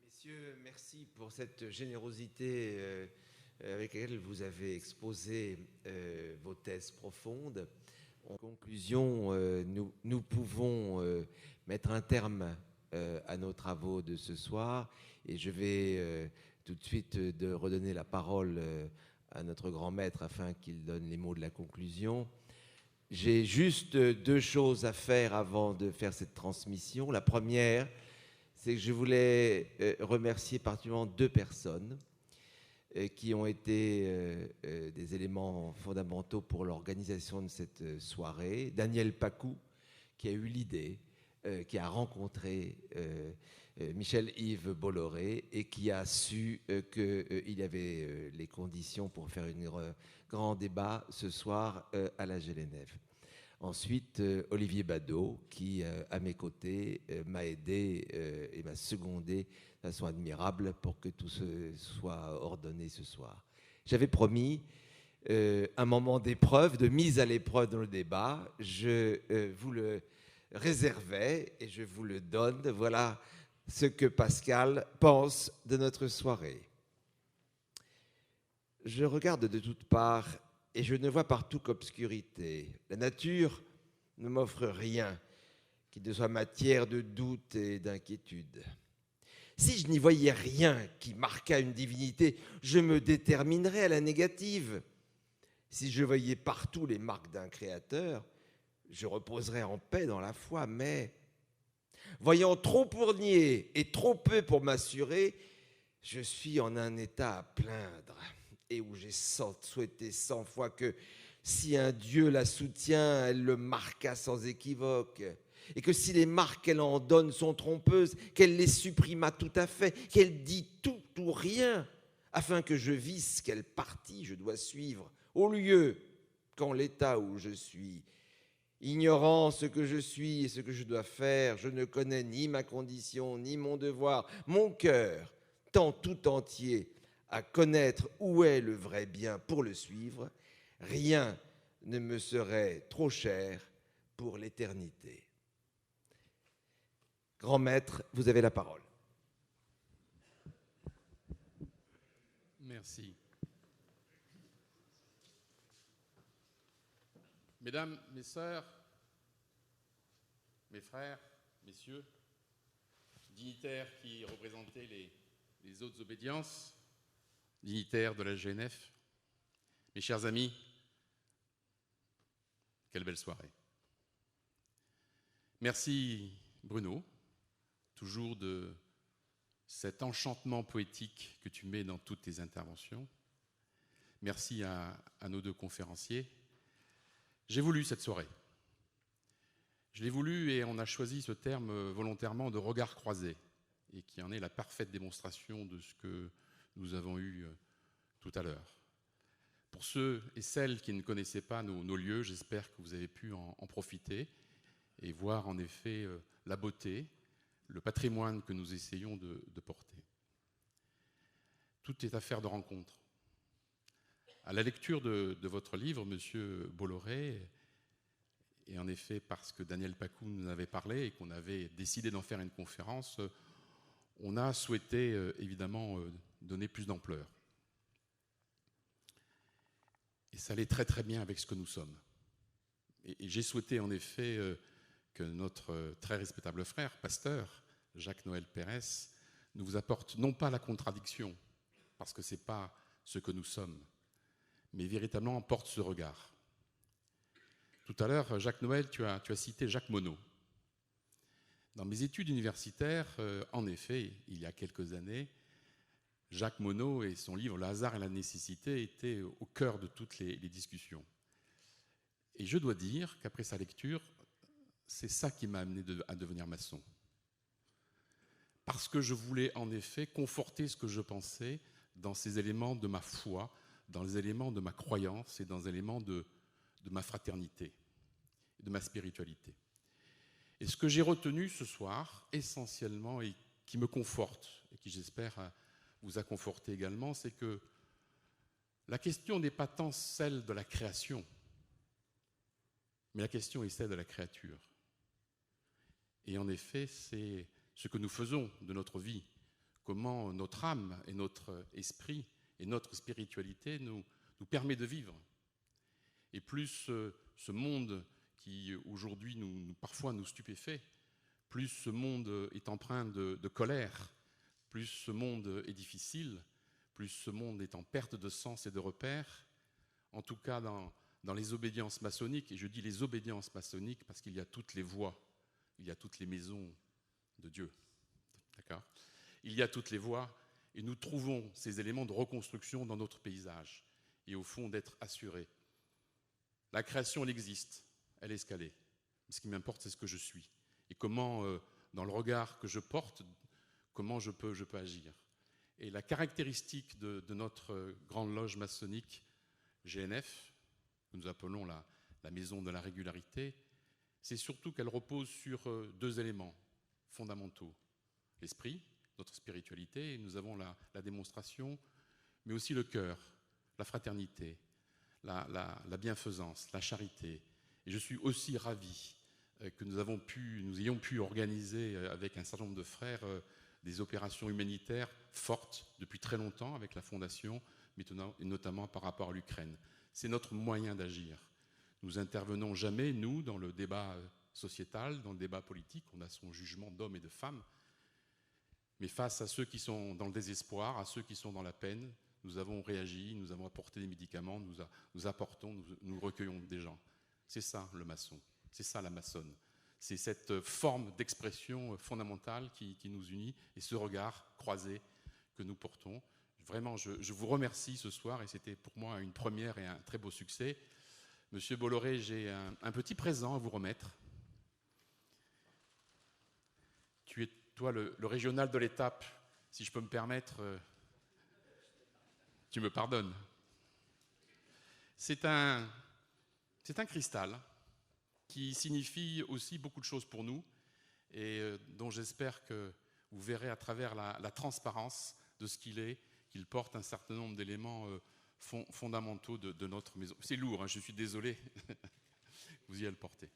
Messieurs, merci pour cette générosité avec laquelle vous avez exposé vos thèses profondes. En conclusion, nous pouvons mettre un terme à nos travaux de ce soir, et je vais tout de suite redonner la parole à notre grand maître afin qu'il donne les mots de la conclusion. J'ai juste deux choses à faire avant de faire cette transmission. La première, c'est que je voulais remercier particulièrement deux personnes qui ont été des éléments fondamentaux pour l'organisation de cette soirée. Daniel Pacou, qui a eu l'idée, qui a rencontré Michel-Yves Bolloré et qui a su qu'il y avait les conditions pour faire un grand débat ce soir à la Gélénève. Ensuite, Olivier Badeau, qui, à mes côtés, m'a aidé et m'a secondé de façon admirable pour que tout ce soit ordonné ce soir. J'avais promis un moment d'épreuve, de mise à l'épreuve dans le débat. Je vous le réservais et je vous le donne. Voilà ce que Pascal pense de notre soirée. Je regarde de toutes parts et je ne vois partout qu'obscurité. La nature ne m'offre rien qui ne soit matière de doute et d'inquiétude. Si je n'y voyais rien qui marquât une divinité, je me déterminerais à la négative. Si je voyais partout les marques d'un créateur, je reposerais en paix dans la foi, mais voyant trop pour nier et trop peu pour m'assurer, je suis en un état à plaindre et où j'ai souhaité 100 fois que si un Dieu la soutient, elle le marqua sans équivoque, et que si les marques qu'elle en donne sont trompeuses, qu'elle les supprimât tout à fait, qu'elle dit tout ou rien, afin que je visse quelle partie je dois suivre, au lieu qu'en l'état où je suis, ignorant ce que je suis et ce que je dois faire, je ne connais ni ma condition, ni mon devoir. Mon cœur tend tout entier à connaître où est le vrai bien pour le suivre. Rien ne me serait trop cher pour l'éternité. Grand maître, vous avez la parole.
Merci. Mesdames, mes sœurs, mes frères, messieurs, dignitaires qui représentaient les autres obédiences, dignitaires de la GNF, mes chers amis, quelle belle soirée. Merci Bruno, toujours de cet enchantement poétique que tu mets dans toutes tes interventions. Merci à nos deux conférenciers. J'ai voulu cette soirée. Je l'ai voulu et on a choisi ce terme volontairement de regard croisé et qui en est la parfaite démonstration de ce que nous avons eu tout à l'heure. Pour ceux et celles qui ne connaissaient pas nos lieux, j'espère que vous avez pu en profiter et voir en effet la beauté, le patrimoine que nous essayons de porter. Tout est affaire de rencontre. À la lecture de votre livre, Monsieur Bolloré, et en effet parce que Daniel Pacou nous en avait parlé et qu'on avait décidé d'en faire une conférence, on a souhaité évidemment donner plus d'ampleur. Et ça allait très très bien avec ce que nous sommes. Et j'ai souhaité en effet que notre très respectable frère, pasteur, Jacques-Noël Pérez, nous vous apporte non pas la contradiction, parce que ce n'est pas ce que nous sommes, mais véritablement porte ce regard. Tout à l'heure, Jacques-Noël, tu as cité Jacques Monod. Dans mes études universitaires, en effet, il y a quelques années, Jacques Monod et son livre « Le hasard et la nécessité » étaient au cœur de toutes les discussions. Et je dois dire qu'après sa lecture, c'est ça qui m'a amené à devenir maçon. Parce que je voulais en effet conforter ce que je pensais dans ces éléments de ma foi, dans les éléments de ma croyance et dans les éléments de ma fraternité, de ma spiritualité. Et ce que j'ai retenu ce soir, essentiellement, et qui me conforte, et qui j'espère vous a conforté également, c'est que la question n'est pas tant celle de la création, mais la question est celle de la créature. Et en effet, c'est ce que nous faisons de notre vie, comment notre âme et notre esprit et notre spiritualité nous permet de vivre. Et plus ce monde qui aujourd'hui parfois nous stupéfait, plus ce monde est empreint de colère, plus ce monde est difficile, plus ce monde est en perte de sens et de repères, en tout cas dans les obédiences maçonniques, et je dis les obédiences maçonniques parce qu'il y a toutes les voies, il y a toutes les maisons de Dieu. D'accord ? Il y a toutes les voies, et nous trouvons ces éléments de reconstruction dans notre paysage, et au fond d'être assurés. La création, elle existe, elle est escalée. Ce qui m'importe, c'est ce que je suis. Et comment, dans le regard que je porte, comment je peux agir. Et la caractéristique de notre grande loge maçonnique, GNF, que nous appelons la maison de la régularité, c'est surtout qu'elle repose sur deux éléments fondamentaux. L'esprit, notre spiritualité, et nous avons la démonstration, mais aussi le cœur, la fraternité, la bienfaisance, la charité. Et je suis aussi ravi que nous ayons pu organiser avec un certain nombre de frères des opérations humanitaires fortes depuis très longtemps avec la Fondation, mais notamment par rapport à l'Ukraine. C'est notre moyen d'agir. Nous intervenons jamais, nous, dans le débat sociétal, dans le débat politique. On a son jugement d'hommes et de femmes. Mais face à ceux qui sont dans le désespoir, à ceux qui sont dans la peine, nous avons réagi, nous avons apporté des médicaments, nous apportons, nous recueillons des gens. C'est ça le maçon, c'est ça la maçonne. C'est cette forme d'expression fondamentale qui nous unit et ce regard croisé que nous portons. Vraiment, je vous remercie ce soir et c'était pour moi une première et un très beau succès. Monsieur Bolloré, j'ai un petit présent à vous remettre. Tu es, toi, le régional de l'étape, si je peux me permettre, tu me pardonnes. C'est un cristal qui signifie aussi beaucoup de choses pour nous et dont j'espère que vous verrez à travers la transparence de ce qu'il est, qu'il porte un certain nombre d'éléments fondamentaux de notre maison. C'est lourd, hein, je suis désolé, vous y allez le porter.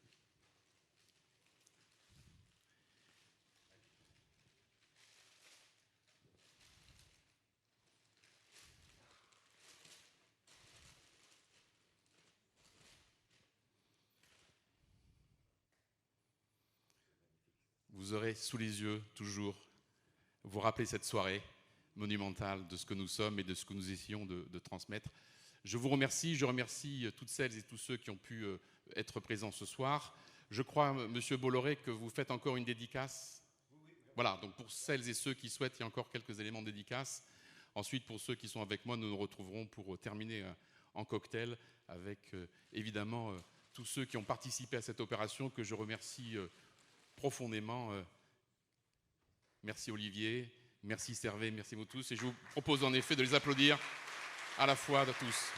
Vous aurez sous les yeux, toujours, vous rappeler cette soirée monumentale de ce que nous sommes et de ce que nous essayons de transmettre. Je vous remercie, je remercie toutes celles et tous ceux qui ont pu être présents ce soir. Je crois, Monsieur Bolloré, que vous faites encore une dédicace. Voilà, donc pour celles et ceux qui souhaitent, il y a encore quelques éléments de dédicace. Ensuite, pour ceux qui sont avec moi, nous nous retrouverons pour terminer en cocktail avec, évidemment, tous ceux qui ont participé à cette opération que je remercie profondément. Merci Olivier, merci Servet, merci vous tous. Et je vous propose en effet de les applaudir à la fois de tous.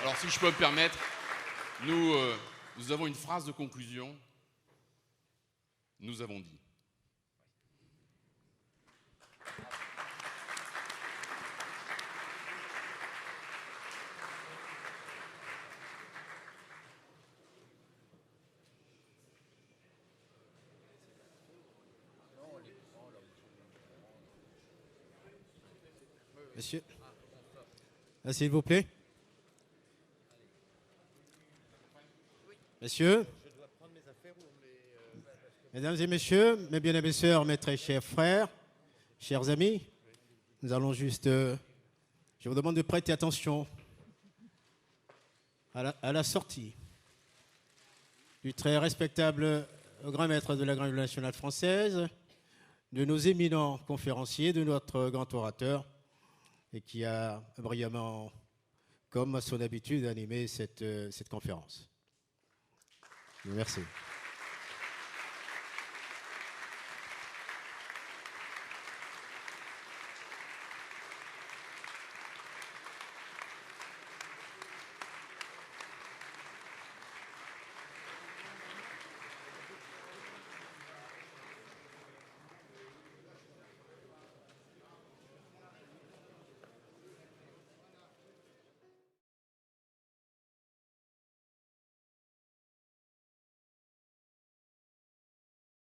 Alors si je peux me permettre, nous avons une phrase de conclusion. Nous avons dit.
Monsieur, s'il vous plaît. Messieurs, mesdames et messieurs, mes bien-aimés sœurs, mes très chers frères, chers amis, nous allons juste, je vous demande de prêter attention à la sortie du très respectable grand maître de la Grande nationale française, de nos éminents conférenciers, de notre grand orateur, et qui a brillamment, comme à son habitude, animé cette conférence. Merci.